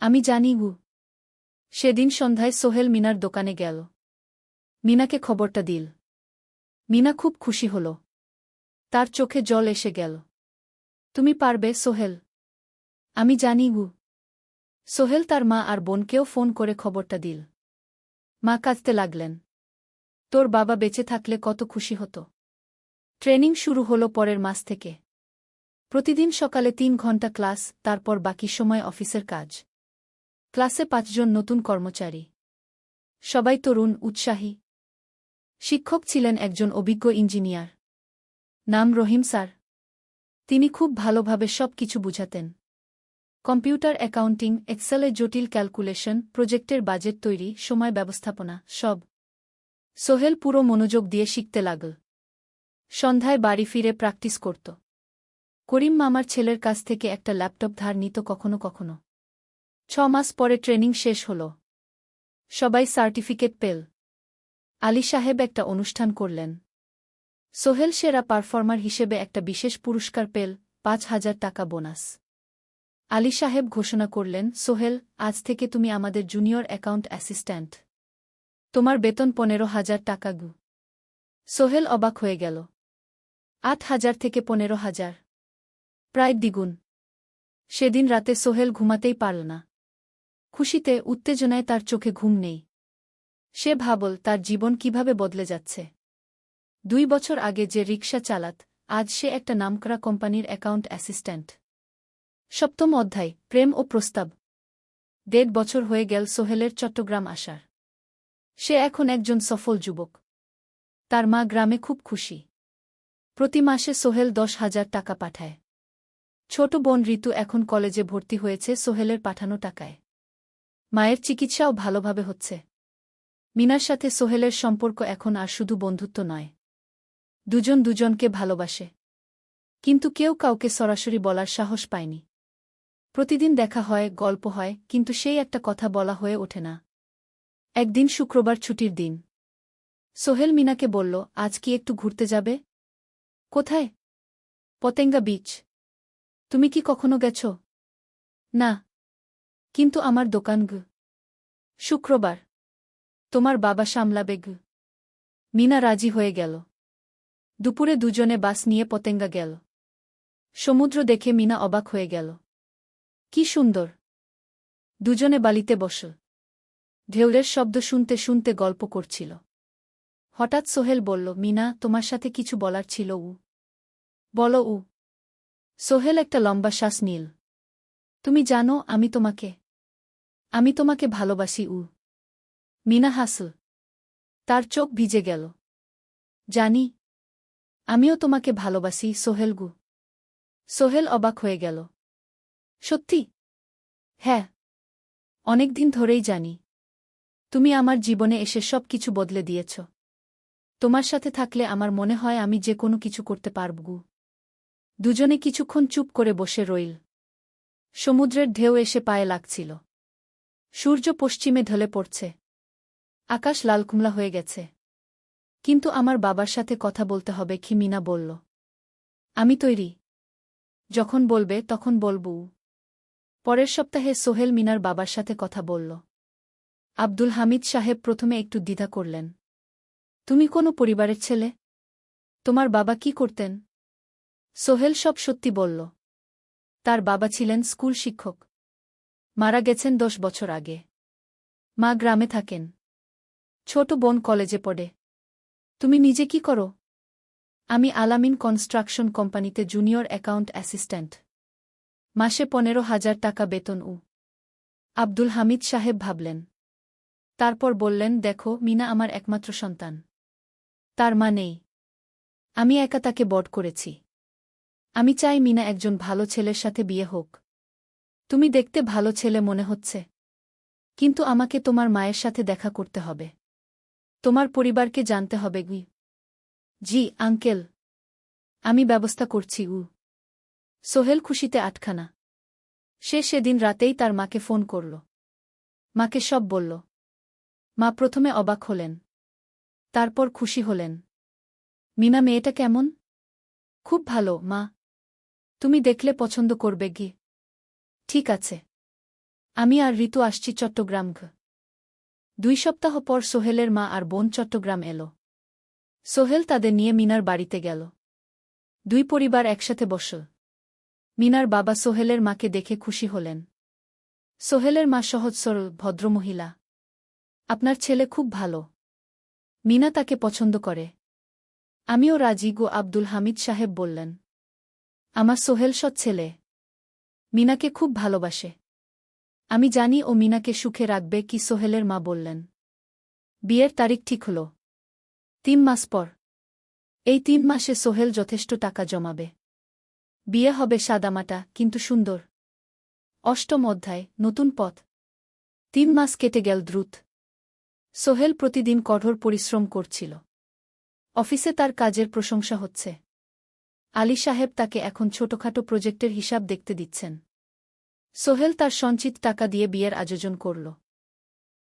আমি জানি। সেদিন সন্ধ্যায় সোহেল মিনার দোকানে গেল। মিনাকে খবরটা দিল। মিনা খুব খুশি হল। তার চোখে জল এসে গেল। তুমি পারবে সোহেল। আমি জানি। সোহেল তার মা আর বোনকেও ফোন করে খবরটা দিল। মা কাঁদতে লাগলেন। তোর বাবা বেঁচে থাকলে কত খুশি হতো। ট্রেনিং শুরু হলো পরের মাস থেকে। প্রতিদিন সকালে 3 ঘন্টা ক্লাস, তারপর বাকি সময় অফিসের কাজ। ক্লাসে 5 জন নতুন কর্মচারী। সবাই তরুণ, উৎসাহী। শিক্ষক ছিলেন একজন অভিজ্ঞ ইঞ্জিনিয়ার। নাম রহিম স্যার। তিনি খুব ভালোভাবে সব কিছু বুঝাতেন। কম্পিউটার অ্যাকাউন্টিং, এক্সেলে জটিল ক্যালকুলেশন, প্রজেক্টের বাজেট তৈরি, সময় ব্যবস্থাপনা সব। সোহেল পুরো মনোযোগ দিয়ে শিখতে লাগল। সন্ধ্যায় বাড়ি ফিরে প্র্যাকটিস করত। করিম মামার ছেলের কাছ থেকে একটা ল্যাপটপ ধার নিত কখনো কখনো। 6 মাস পরে ট্রেনিং শেষ হল। সবাই সার্টিফিকেট পেল। আলী সাহেব একটা অনুষ্ঠান করলেন। সোহেল সেরা পারফর্মার হিসেবে একটা বিশেষ পুরস্কার পেল, 5,000 টাকা বোনাস। আলী সাহেব ঘোষণা করলেন, সোহেল, আজ থেকে তুমি আমাদের জুনিয়র অ্যাকাউন্ট অ্যাসিস্ট্যান্ট। তোমার বেতন 15,000 টাকা। সোহেল অবাক হয়ে গেল। 8,000 থেকে 15,000, প্রায় দ্বিগুণ। সেদিন রাতে সোহেল ঘুমাতেই পারল না। খুশিতে, উত্তেজনায় তার চোখে ঘুম নেই। সে ভাবল তার জীবন কিভাবে বদলে যাচ্ছে। 2 বছর আগে যে রিকশা চালাত, আজ সে একটা নামকরা কোম্পানির অ্যাকাউন্ট অ্যাসিস্ট্যান্ট। 7ম অধ্যায়, প্রেম ও প্রস্তাব। 1.5 বছর হয়ে গেল সোহেলের চট্টগ্রাম আসার। সে এখন একজন সফল যুবক। তার মা গ্রামে খুব খুশি। প্রতি মাসে সোহেল 10,000 টাকা পাঠায়। ছোট বোন ঋতু এখন কলেজে ভর্তি হয়েছে সোহেলের পাঠানো টাকায়। মায়ের চিকিৎসাও ভালোভাবে হচ্ছে। মিনার সাথে সোহেলের সম্পর্ক এখন আর শুধু বন্ধুত্ব নয়। দুজন দুজনকে ভালোবাসে। কিন্তু কেউ কাউকে সরাসরি বলার সাহস পায়নি। প্রতিদিন দেখা হয়, গল্প হয়, কিন্তু সেই একটা কথা বলা হয়ে ওঠে না। একদিন শুক্রবার ছুটির দিন। সোহেল মিনাকে বলল, আজ কি একটু ঘুরতে যাবে? কোথায়? পতেঙ্গা বিচ। তুমি কি কখনো গেছ? না। কিন্তু আমার দোকান। শুক্রবার। তোমার বাবা সামলাবে। মিনা রাজি হয়ে গেল। দুপুরে দুজনে বাস নিয়ে পতেঙ্গা গেল। সমুদ্র দেখে মিনা অবাক হয়ে গেল। কি সুন্দর। দুজনে বালিতে বসল। ঢেউয়ের শব্দ শুনতে শুনতে গল্প করছিল। হঠাৎ সোহেল বলল, মিনা, তোমার সাথে কিছু বলার ছিল। বলো। সোহেল একটা লম্বা শ্বাস নিল। তুমি জানো, আমি তোমাকে ভালোবাসি। মিনা হাসল। তার চোখ ভিজে গেল। জানি। আমিও তোমাকে ভালোবাসি সোহেল। সোহেল অবাক হয়ে গেল। সত্যি? হ্যাঁ। অনেকদিন ধরেই জানি। তুমি আমার জীবনে এসে সব কিছু বদলে দিয়েছ। তোমার সাথে থাকলে আমার মনে হয় আমি যে কোনো কিছু করতে পারব। দুজনে কিছুক্ষণ চুপ করে বসে রইল। সমুদ্রের ঢেউ এসে পায়ে লাগছিল। সূর্য পশ্চিমে ঢলে পড়ছে। আকাশ লালকুমলা হয়ে গেছে। কিন্তু আমার বাবার সাথে কথা বলতে হবে কি? মিনা বলল। আমি তৈরি। যখন বলবে তখন বলবো। পরের সপ্তাহে সোহেল মিনার বাবার সাথে কথা বলল। আব্দুল হামিদ সাহেব প্রথমে একটু দ্বিধা করলেন। তুমি কোনো পরিবারের ছেলে? তোমার বাবা কি করতেন? সোহেল সব সত্যি বলল। তার বাবা ছিলেন স্কুল শিক্ষক। মারা গেছেন 10 বছর আগে। মা গ্রামে থাকেন। ছোট বোন কলেজে পড়ে। তুমি নিজে কি করো? আমি আলামিন কনস্ট্রাকশন কোম্পানিতে জুনিয়র অ্যাকাউন্ট অ্যাসিস্ট্যান্ট। মাসে 15,000 টাকা বেতন। আব্দুল হামিদ সাহেব ভাবলেন। তারপর বললেন, দেখো মিনা আমার একমাত্র সন্তান। তার মা নেই। আমি একা তাকে বড় করেছি। আমি চাই মিনা একজন ভালো ছেলের সাথে বিয়ে হোক। তুমি দেখতে ভালো ছেলে মনে হচ্ছে। কিন্তু আমাকে তোমার মায়ের সাথে দেখা করতে হবে। তোমার পরিবারকে জানতে হবে। জি আঙ্কেল। আমি ব্যবস্থা করছি। সোহেল খুশিতে আটখানা। সে সেদিন রাতেই তার মাকে ফোন করল। মাকে সব বলল। মা প্রথমে অবাক হলেন। তারপর খুশি হলেন। মিনা মেয়েটা কেমন? খুব ভালো মা। তুমি দেখলে পছন্দ করবে। ঠিক আছে। আমি আর ঋতু আসছি চট্টগ্রাম। 2 সপ্তাহ পর সোহেলের মা আর বোন চট্টগ্রাম এলো। সোহেল তাদের নিয়ে মিনার বাড়িতে গেল। 2 পরিবার একসাথে বসল। মিনার বাবা সোহেলের মাকে দেখে খুশি হলেন। সোহেলের মা সহজ সরল ভদ্রমহিলা। আপনার ছেলে খুব ভালো। মিনা তাকে পছন্দ করে। আমিও রাজি। আব্দুল হামিদ সাহেব বললেন। আমার সোহেল সৎ ছেলে। মিনাকে খুব ভালোবাসে। আমি জানি ও মিনাকে সুখে রাখবে। কি সোহেলের মা বললেন। বিয়ের তারিখ ঠিক হল। 3 মাস পর। এই 3 মাসে সোহেল যথেষ্ট টাকা জমাবে। বিয়ে হবে সাদামাটা কিন্তু সুন্দর। 8ম অধ্যায় নতুন পথ। 3 মাস কেটে গেল দ্রুত। সোহেল প্রতিদিন কঠোর পরিশ্রম করছিল। অফিসে তার কাজের প্রশংসা হচ্ছে। আলী সাহেব তাকে এখন ছোটখাটো প্রজেক্টের হিসাব দেখতে দিচ্ছেন। সোহেল তার সঞ্চিত টাকা দিয়ে বিয়ের আয়োজন করল।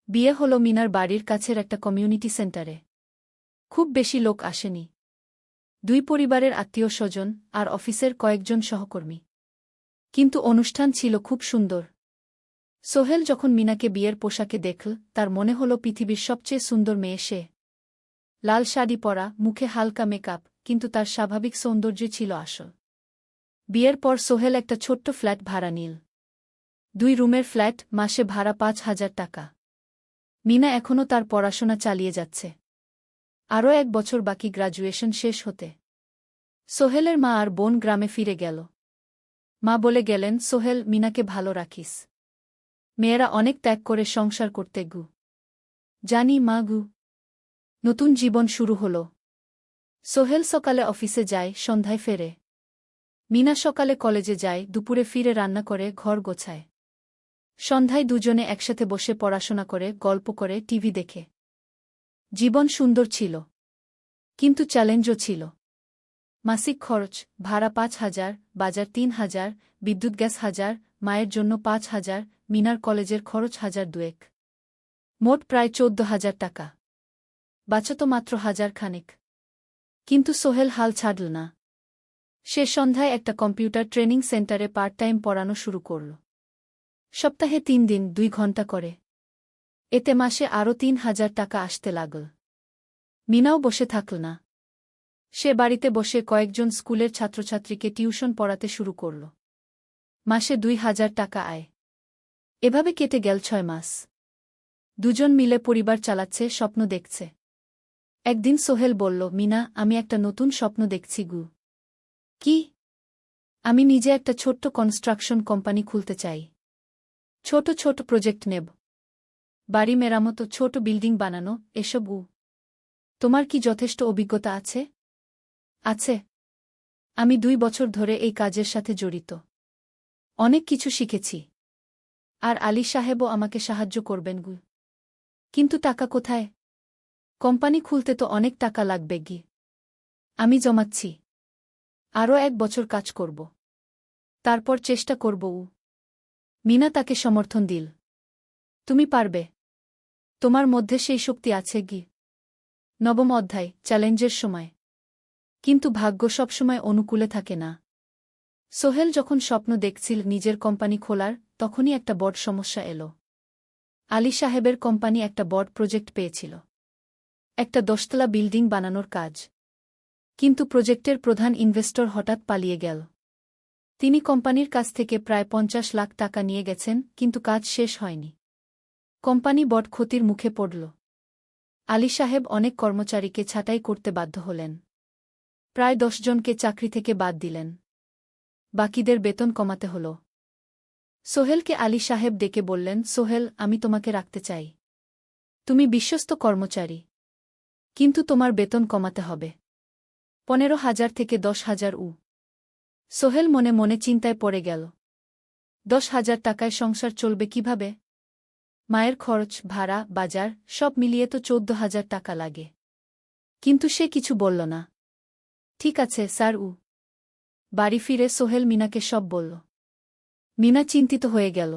বিয়ে হল মিনার বাড়ির কাছের একটা কমিউনিটি সেন্টারে। খুব বেশি লোক আসেনি। 2 পরিবারের আত্মীয় স্বজন আর অফিসের কয়েকজন সহকর্মী। কিন্তু অনুষ্ঠান ছিল খুব সুন্দর। সোহেল যখন মিনাকে বিয়ের পোশাকে দেখল, তার মনে হল পৃথিবীর সবচেয়ে সুন্দর মেয়ে সে। লাল শাড়ি পরা, মুখে হালকা মেকআপ, কিন্তু তার স্বাভাবিক সৌন্দর্য ছিল আসল। বিয়ের পর সোহেল একটা ছোট্ট ফ্ল্যাট ভাড়া নিল। 2 রুমের ফ্ল্যাট, মাসে ভাড়া 5,000 টাকা। মিনা এখনও তার পড়াশোনা চালিয়ে যাচ্ছে। আরও 1 বছর বাকি গ্র্যাজুয়েশন শেষ হতে। সোহেলের মা আর বোন গ্রামে ফিরে গেল। মা বলে গেলেন, সোহেল, মিনাকে ভালো রাখিস। মেয়েরা অনেক ত্যাগ করে সংসার করতে। জানি মা। নতুন জীবন শুরু হল। সোহেল সকালে অফিসে যায়, সন্ধ্যায় ফেরে। মিনা সকালে কলেজে যায়, দুপুরে ফিরে রান্না করে, ঘর গোছায়। সন্ধ্যায় দুজনে একসাথে বসে পড়াশোনা করে, গল্প করে, টিভি দেখে। জীবন সুন্দর ছিল। কিন্তু চ্যালেঞ্জও ছিল। মাসিক খরচ, ভাড়া 5,000, বাজার 3,000, বিদ্যুৎ গ্যাস 1,000, মায়ের জন্য 5,000, মিনার কলেজের খরচ 1,000-2,000। মোট প্রায় 14,000 টাকা। বাঁচত মাত্র 1,000 খানেক। কিন্তু সোহেল হাল ছাড়ল না। সে সন্ধ্যায় একটা কম্পিউটার ট্রেনিং সেন্টারে পার্ট টাইম পড়ানো শুরু করল। সপ্তাহে 3 দিন 2 ঘন্টা করে। এতে মাসে আরও 3,000 টাকা আসতে লাগল। মিনাও বসে থাকল না। সে বাড়িতে বসে কয়েকজন স্কুলের ছাত্রছাত্রীকে টিউশন পড়াতে শুরু করল। মাসে 2,000 টাকা আয়। এভাবে কেটে গেল 6 মাস। দুজন মিলে পরিবার চালাচ্ছে, স্বপ্ন দেখছে। একদিন সোহেল বলল, মিনা, আমি একটা নতুন স্বপ্ন দেখছি। কি? আমি নিজে একটা ছোট্ট কনস্ট্রাকশন কোম্পানি খুলতে চাই। ছোট ছোট প্রজেক্ট নেব। বাড়ি মেরামত, ছোট বিল্ডিং বানানো, এসব। তোমার কি যথেষ্ট অভিজ্ঞতা আছে? আছে। আমি 2 বছর ধরে এই কাজের সাথে জড়িত। অনেক কিছু শিখেছি। আর আলী সাহেবও আমাকে সাহায্য করবেন। কিন্তু টাকা কোথায়? কোম্পানি খুলতে তো অনেক টাকা লাগবে। আমি জমাচ্ছি। আরও 1 বছর কাজ করব। তারপর চেষ্টা করব। মিনা তাকে সমর্থন দিল। তুমি পারবে। তোমার মধ্যে সেই শক্তি আছে কি। নবম অধ্যায়, চ্যালেঞ্জের সময়। কিন্তু ভাগ্য সবসময় অনুকূলে থাকে না। সোহেল যখন স্বপ্ন দেখছিল নিজের কোম্পানি খোলার, তখনই একটা বড় সমস্যা এল। আলী সাহেবের কোম্পানি একটা বড় প্রজেক্ট পেয়েছিল, একটা 10তলা বিল্ডিং বানানোর কাজ। কিন্তু প্রজেক্টের প্রধান ইনভেস্টর হঠাৎ পালিয়ে গেল। তিনি কোম্পানির কাছ থেকে প্রায় 50 লাখ টাকা নিয়ে গেছেন, কিন্তু কাজ শেষ হয়নি। কোম্পানি বড় ক্ষতির মুখে পড়ল। আলী সাহেব অনেক কর্মচারীকে ছাঁটাই করতে বাধ্য হলেন। প্রায় 10 জনকে চাকরি থেকে বাদ দিলেন। বাকিদের বেতন কমাতে হল। সোহেলকে আলী সাহেব ডেকে বললেন, সোহেল, আমি তোমাকে রাখতে চাই। তুমি বিশ্বস্ত কর্মচারী। কিন্তু তোমার বেতন কমাতে হবে 15,000 থেকে 10,000 সোহেল মনে মনে চিন্তায় পড়ে গেল। 10,000 টাকায় সংসার চলবে কিভাবে? মায়ের খরচ, ভাড়া, বাজার সব মিলিয়ে তো 14,000 টাকা লাগে। কিন্তু সে কিছু বলল না। ঠিক আছে স্যার। বাড়ি ফিরে সোহেল মিনাকে সব বলল। মিনা চিন্তিত হয়ে গেল।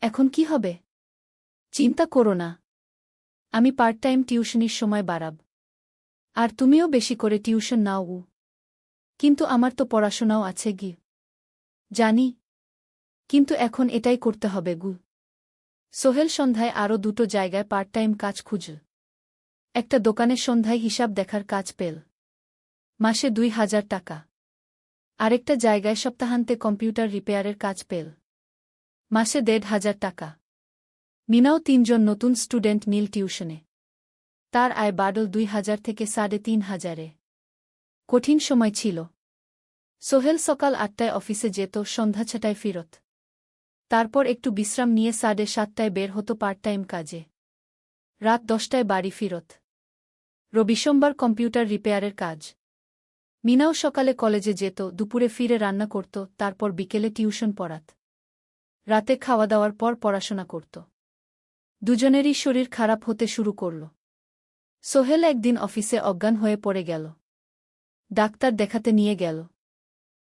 এখন কি হবে? চিন্তা করো না, আমি পার্ট টাইম টিউশনির সময় বাড়াব। আর তুমিও বেশি করে টিউশন নাও। কিন্তু আমার তো পড়াশোনাও আছে গি। জানি, কিন্তু এখন এটাই করতে হবে গু। সোহেল সন্ধ্যায় আরও 2টো জায়গায় পার্ট টাইম কাজ খুঁজল। একটা দোকানের সন্ধ্যায় হিসাব দেখার কাজ পেল, মাসে 2,000 টাকা। আরেকটা জায়গায় সপ্তাহান্তে কম্পিউটার রিপেয়ারের কাজ পেল, মাসে 1,500 টাকা। মিনাও 3 জন নতুন স্টুডেন্ট নিল টিউশনে। তার আয় বাড়ল 2,000 থেকে 3,500-এ। কঠিন সময় ছিল। সোহেল সকাল 8টায় অফিসে যেত, সন্ধ্যা 6টায় ফিরত। তারপর একটু বিশ্রাম নিয়ে 7:30টায় বের হতো পার্ট টাইম কাজে। রাত 10টায় বাড়ি ফিরত। রবি সোমবার কম্পিউটার রিপেয়ারের কাজ। মিনাও সকালে কলেজে যেত, দুপুরে ফিরে রান্না করত, তারপর বিকেলে টিউশন পড়াত। রাতে খাওয়া দাওয়ার পর পড়াশোনা করত। দুজনেরই শরীর খারাপ হতে শুরু করল। সোহেল একদিন অফিসে অজ্ঞান হয়ে পড়ে গেল। ডাক্তার দেখাতে নিয়ে গেল।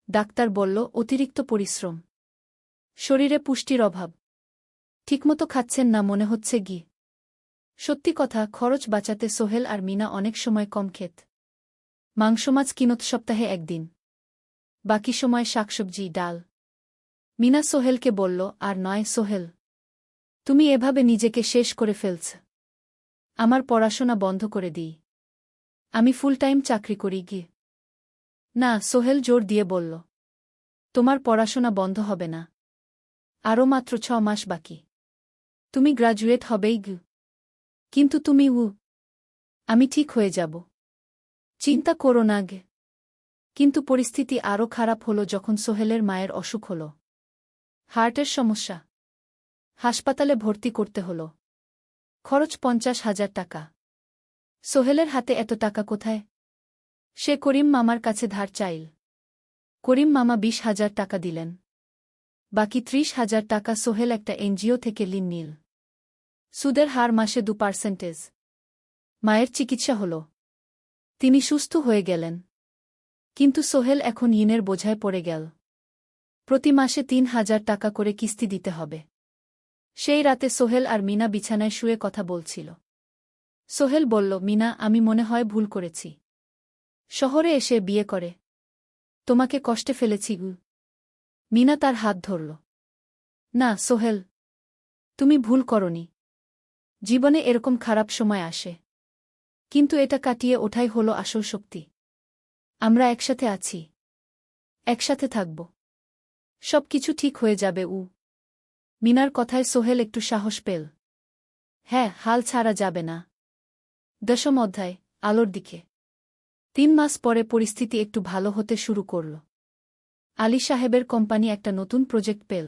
ডাক্তার বলল, অতিরিক্ত পরিশ্রম, শরীরে পুষ্টির অভাব, ঠিকমতো খাচ্ছেন না মনে হচ্ছে গি। সত্যি কথা, খরচ বাঁচাতে সোহেল আর মিনা অনেক সময় কম খেত। মাংস মাছ কিনত সপ্তাহে একদিন, বাকি সময় শাকসবজি, ডাল। মিনা সোহেলকে বলল, আর নয় সোহেল, তুমি এভাবে নিজেকে শেষ করে ফেলছ। আমার পড়াশোনা বন্ধ করে দিই, আমি ফুল টাইম চাকরি করি গি। না, সোহেল জোর দিয়ে বলল, তোমার পড়াশোনা বন্ধ হবে না। আরও মাত্র 6 মাস বাকি, তুমি গ্রাজুয়েট হবেই গি। কিন্তু তুমি আমি ঠিক হয়ে যাব, চিন্তা করো না গে। কিন্তু পরিস্থিতি আরও খারাপ হলো যখন সোহেলের মায়ের অসুখ হল। হার্টের সমস্যা। হাসপাতালে ভর্তি করতে হল। খরচ 50,000 টাকা। সোহেলের হাতে এত টাকা কোথায়? সে করিম মামার কাছে ধার চাইল। করিম মামা 20,000 টাকা দিলেন। বাকি 30,000 টাকা সোহেল একটা এনজিও থেকে ঋণ নিল। সুদের হার মাসে 2%। মায়ের চিকিৎসা হল, তিনি সুস্থ হয়ে গেলেন। কিন্তু সোহেল এখন ঋণের বোঝায় পড়ে গেল। প্রতি মাসে 3,000 টাকা করে কিস্তি দিতে হবে। সেই রাতে সোহেল আর মিনা বিছানায় শুয়ে কথা বলছিল। সোহেল বলল, মিনা, আমি মনে হয় ভুল করেছি। শহরে এসে বিয়ে করে তোমাকে কষ্টে ফেলেছি গু। মিনা তার হাত ধরল। না সোহেল, তুমি ভুল করনি। জীবনে এরকম খারাপ সময় আসে, কিন্তু এটা কাটিয়ে ওঠাই হলো আসল শক্তি। আমরা একসাথে আছি, একসাথে থাকব, সব কিছু ঠিক হয়ে যাবে। মিনার কথায় সোহেল একটু সাহস পেল। হ্যাঁ, হাল ছাড়া যাবে না। 10ম অধ্যায়, আলোর দিকে। 3 মাস পরে পরিস্থিতি একটু ভালো হতে শুরু করল। আলী সাহেবের কোম্পানি একটা নতুন প্রজেক্ট পেল,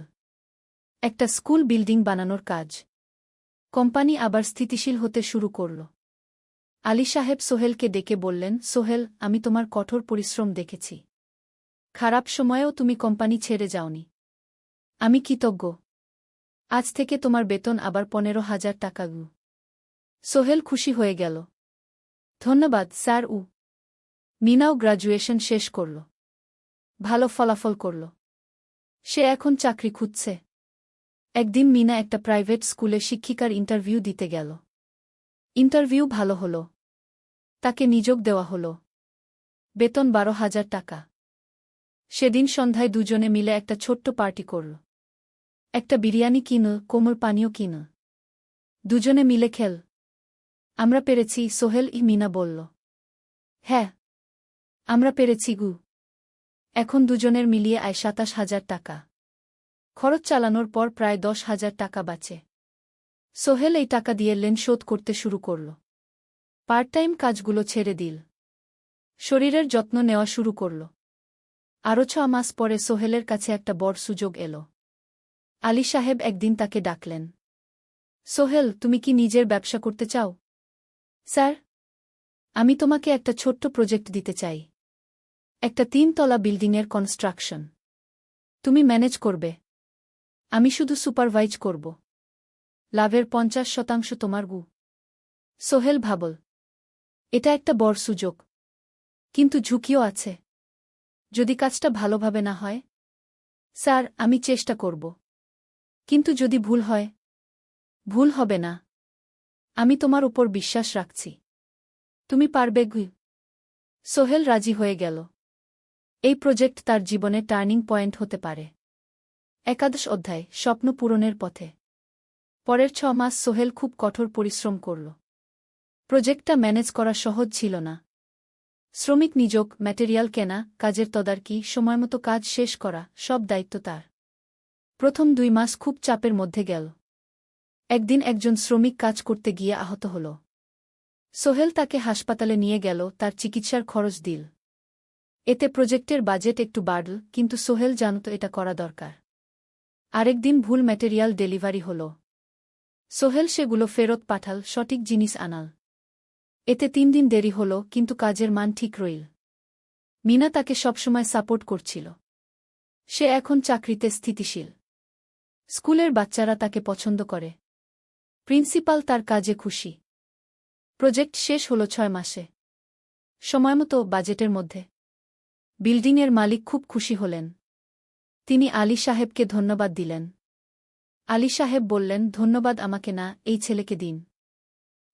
একটা স্কুল বিল্ডিং বানানোর কাজ। কোম্পানি আবার স্থিতিশীল হতে শুরু করল। আলী সাহেব সোহেলকে ডেকে বললেন, সোহেল, আমি তোমার কঠোর পরিশ্রম দেখেছি। খারাপ সময়েও তুমি কোম্পানি ছেড়ে যাওনি। আমি কৃতজ্ঞ। আজ থেকে তোমার বেতন আবার 15,000 টাকা গু। সোহেল খুশি হয়ে গেল। ধন্যবাদ স্যার। মিনাও গ্র্যাজুয়েশন শেষ করল, ভালো ফলাফল করল। সে এখন চাকরি খুঁজছে। একদিন মিনা একটা প্রাইভেট স্কুলে শিক্ষিকার ইন্টারভিউ দিতে গেল। ইন্টারভিউ ভালো হলো। তাকে নিযোগ দেওয়া হলো। বেতন 12,000 টাকা। সেদিন সন্ধ্যায় দুজনে মিলে একটা ছোট্ট পার্টি করল। একটা বিরিয়ানি কিন, কোমল পানীয় কিন। দুজনে মিলে খেল। আমরা পেরেছি, সোহেল মিনা বলল। হ্যাঁ, আমরা পেরেছি গু। এখন দুজনের মিলিয়ে আয় 27,000 টাকা। খরচ চালানোর পর প্রায় 10,000 টাকা বাঁচে। সোহেল এই টাকা দিয়ে লোন শোধ করতে শুরু করল। পার্ট টাইম কাজগুলো ছেড়ে দিল। শরীরের যত্ন নেওয়া শুরু করল। আরও 6 মাস পরে সোহেলের কাছে একটা বড় সুযোগ এল। আলী সাহেব একদিন তাকে ডাকলেন। সোহেল, তুমি কি নিজের ব্যবসা করতে চাও? স্যার, আমি তোমাকে একটা ছোট্ট প্রজেক্ট দিতে চাই। একটা 3 তলা বিল্ডিংয়ের কনস্ট্রাকশন। তুমি ম্যানেজ করবে। আমি শুধু সুপারভাইজ করব। লাভের 50% তোমার গু। সোহেল ভাবল, এটা একটা বড় সুযোগ। কিন্তু ঝুঁকিও আছে। যদি কাজটা ভালোভাবে না হয়? স্যার, আমি চেষ্টা করব। কিন্তু যদি ভুল হয়? ভুল হবে না। আমি তোমার উপর বিশ্বাস রাখছি। তুমি পারবে গু। সোহেল রাজি হয়ে গেল। এই প্রজেক্ট তার জীবনে টার্নিং পয়েন্ট হতে পারে। 11 অধ্যায়, স্বপ্ন পূরণের পথে। পরের 6 মাস সোহেল খুব কঠোর পরিশ্রম করল। প্রজেক্টটা ম্যানেজ করা সহজ ছিল না। শ্রমিক নিযোগ, ম্যাটেরিয়াল কেনা, কাজের তদারকি, সময়মতো কাজ শেষ করা, সব দায়িত্ব তার। প্রথম 2 মাস খুব চাপের মধ্যে গেল। একদিন একজন শ্রমিক কাজ করতে গিয়ে আহত হল। সোহেল তাকে হাসপাতালে নিয়ে গেল, তার চিকিৎসার খরচ দিল। এতে প্রজেক্টের বাজেট একটু বাড়ল, কিন্তু সোহেল জানত এটা করা দরকার। আরেকদিন ভুল ম্যাটেরিয়াল ডেলিভারি হল। সোহেল সেগুলো ফেরত পাঠাল, সঠিক জিনিস আনাল। এতে 3 দিন দেরি হল, কিন্তু কাজের মান ঠিক রইল। মিনা তাকে সবসময় সাপোর্ট করছিল। সে এখন চাকরিতে স্থিতিশীল। স্কুলের বাচ্চারা তাকে পছন্দ করে। প্রিন্সিপাল তার কাজে খুশি। প্রজেক্ট শেষ হল 6 মাসে। সময়মতো, বাজেটের মধ্যে। বিল্ডিংয়ের মালিক খুব খুশি হলেন। তিনি আলী সাহেবকে ধন্যবাদ দিলেন। আলী সাহেব বললেন, ধন্যবাদ আমাকে না, এই ছেলেকে দিন।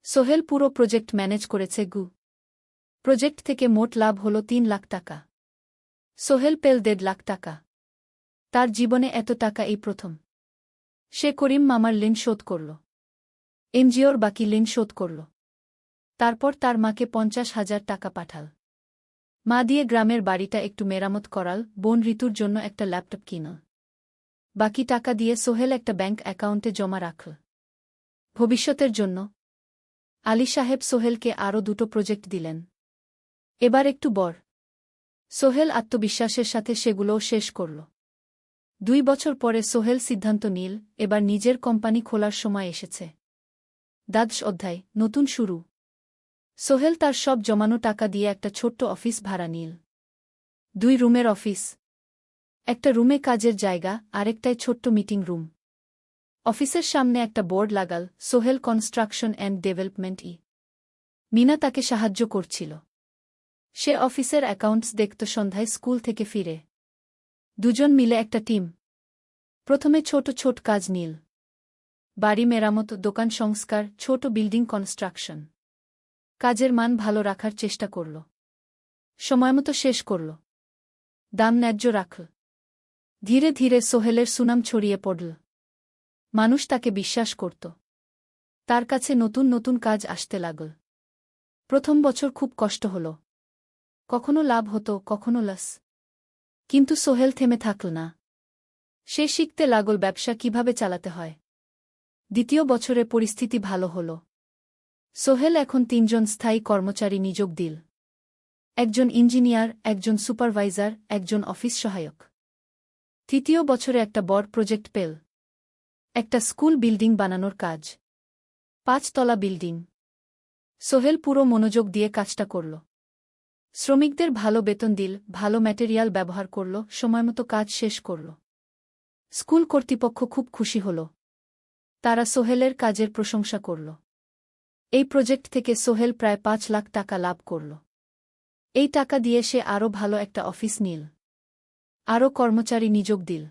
সোহেল পুরো প্রজেক্ট ম্যানেজ করেছে গু। প্রজেক্ট থেকে মোট লাভ হল 3 লাখ টাকা। সোহেল পেল 1.5 লাখ টাকা। তার জীবনে এত টাকা এই প্রথম। সে করিম মামার ঋণ শোধ করল। এনজিওর বাকি ঋণ শোধ করল। তারপর তার মাকে 50,000 টাকা পাঠাল। মা দিয়ে গ্রামের বাড়িটা একটু মেরামত করাল, বোন ঋতুর জন্য একটা ল্যাপটপ কিনল। বাকি টাকা দিয়ে সোহেল একটা ব্যাংক অ্যাকাউন্টে জমা রাখল। ভবিষ্যতের জন্য। আলী সাহেব সোহেলকে আরও 2টো প্রজেক্ট দিলেন। এবার একটু বড়। সোহেল আত্মবিশ্বাসের সাথে সেগুলোও শেষ করল। 2 বছর পরে সোহেল সিদ্ধান্ত নিল, এবার নিজের কোম্পানি খোলার সময় এসেছে। 10 অধ্যায়, নতুন শুরু। সোহেল তার সব জমানো টাকা দিয়ে একটা ছোট্ট অফিস ভাড়া নিল। 2 রুমের অফিস। একটা রুমে কাজের জায়গা, আরেকটায় ছোট্ট মিটিং রুম। অফিসের সামনে একটা বোর্ড লাগাল, Sohel construction and development. Mina তাকে সাহায্য করছিল। সে অফিসের অ্যাকাউন্টস দেখত সন্ধ্যায় স্কুল থেকে ফিরে। দুজন মিলে একটা টিম। প্রথমে ছোট ছোট কাজ নিল। বাড়ি মেরামত, দোকান সংস্কার, ছোট বিল্ডিং কনস্ট্রাকশন। কাজের মান ভালো রাখার চেষ্টা করল। সময়মতো শেষ করল। দাম ন্যায্য রাখল। ধীরে ধীরে সোহেলের সুনাম ছড়িয়ে পড়ল। মানুষ তাকে বিশ্বাস করত। তার কাছে নতুন নতুন কাজ আসতে লাগল। প্রথম বছর খুব কষ্ট হল। কখনো লাভ হতো, কখনো লস। কিন্তু সোহেল থেমে থাকল না। সে শিখতে লাগল ব্যবসা কিভাবে চালাতে হয়। দ্বিতীয় বছরে পরিস্থিতি ভালো হল। সোহেল এখন 3 জন স্থায়ী কর্মচারী নিযোগ দিল। একজন ইঞ্জিনিয়ার, একজন সুপারভাইজার, একজন অফিস সহায়ক। তৃতীয় বছরে একটা বড় প্রজেক্ট পেল। একটা স্কুল বিল্ডিং বানানোর কাজ। 5 তলা বিল্ডিং। সোহেল পুরো মনোযোগ দিয়ে কাজটা করল। শ্রমিকদের ভালো বেতন দিল, ভালো ম্যাটেরিয়াল ব্যবহার করল, সময়মতো কাজ শেষ করল। স্কুল কর্তৃপক্ষ খুব খুশি হল। তারা সোহেলের কাজের প্রশংসা করল। এই প্রজেক্ট থেকে সোহেল প্রায় 5 লাখ টাকা লাভ করল। এই টাকা দিয়ে সে আরও ভালো একটা অফিস নিল। আরও কর্মচারী নিযোগ দিল।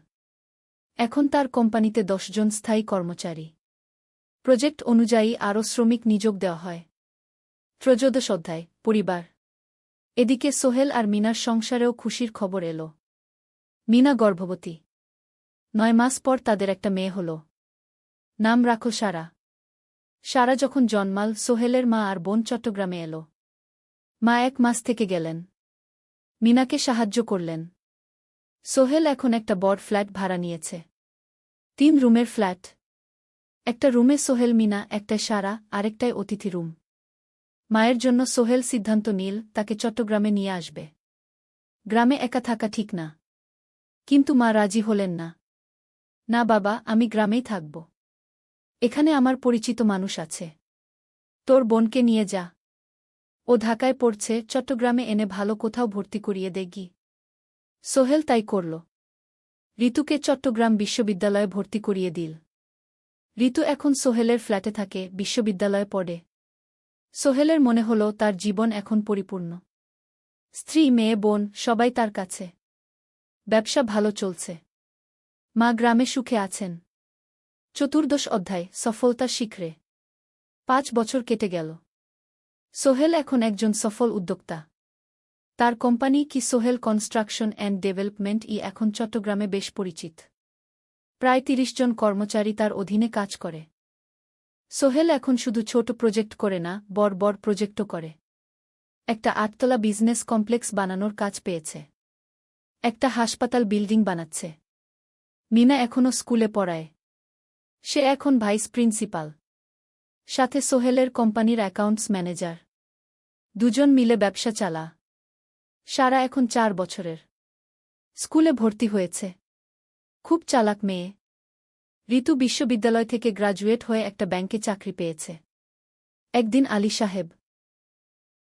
এখন তার কোম্পানিতে 10 জন স্থায়ী কর্মচারী। প্রজেক্ট অনুযায়ী আরও শ্রমিক নিযোগ দেওয়া হয়। 13 অধ্যায় পরিবার। এদিকে সোহেল আর মিনার সংসারেও খুশির খবর এল। মিনা গর্ভবতী। 9 মাস পর তাদের একটা মেয়ে হল। নাম রাখল সারা। সারা যখন জন্মাল, সোহেলের মা আর বোন চট্টগ্রামে এল। মা 1 মাস থেকে গেলেন। মিনাকে সাহায্য করলেন। সোহেল এখন একটা বড় ফ্ল্যাট ভাড়া নিয়েছে। 3 রুমের ফ্ল্যাট। একটা রুমে সোহেল, মিনা, একটায় সারা, আরেকটায় অতিথি রুম। মায়ের জন্য সোহেল সিদ্ধান্ত নিল তাকে চট্টগ্রামে নিয়ে আসবে। গ্রামে একা থাকা ঠিক না। কিন্তু মা রাজি হলেন না। না বাবা, আমি গ্রামেই থাকব। এখানে আমার পরিচিত মানুষ আছে। তোর বোনকে নিয়ে যা। ও ঢাকায় পড়ছে, চট্টগ্রামে এনে ভালো কোথাও ভর্তি করিয়ে দেগি। সোহেল তাই করল। ঋতুকে চট্টগ্রাম বিশ্ববিদ্যালয়ে ভর্তি করিয়ে দিল। ঋতু এখন সোহেলের ফ্ল্যাটে থাকে, বিশ্ববিদ্যালয়ে পড়ে। সোহেলের মনে হল তার জীবন এখন পরিপূর্ণ। স্ত্রী, মেয়ে, বোন সবাই তার কাছে। ব্যবসা ভালো চলছে। মা গ্রামে সুখে আছেন। 14 অধ্যায় সফলতার শিখরে। 5 বছর কেটে গেল। সোহেল এখন একজন সফল উদ্যোক্তা। তার কোম্পানি কি সোহেল কনস্ট্রাকশন অ্যান্ড ডেভেলপমেন্ট এখন চট্টগ্রামে বেশ পরিচিত। প্রায় 30 জন কর্মচারী তার অধীনে কাজ করে। সোহেল এখন শুধু ছোট প্রজেক্ট করে না, বড় বড় প্রজেক্টও করে। একটা 8তলা বিজনেস কমপ্লেক্স বানানোর কাজ পেয়েছে। একটা হাসপাতাল বিল্ডিং বানাচ্ছে। মিনা এখনও স্কুলে পড়ায়। সে এখন ভাইস প্রিন্সিপাল। সাথে সোহেলের কোম্পানির অ্যাকাউন্টস ম্যানেজার। দুজন মিলে ব্যবসা চালা। সারা এখন 4 বছরের। স্কুলে ভর্তি হয়েছে। খুব চালাক মেয়ে। ঋতু বিশ্ববিদ্যালয় থেকে গ্রাজুয়েট হয়ে একটা ব্যাংকে চাকরি পেয়েছে। একদিন আলী সাহেব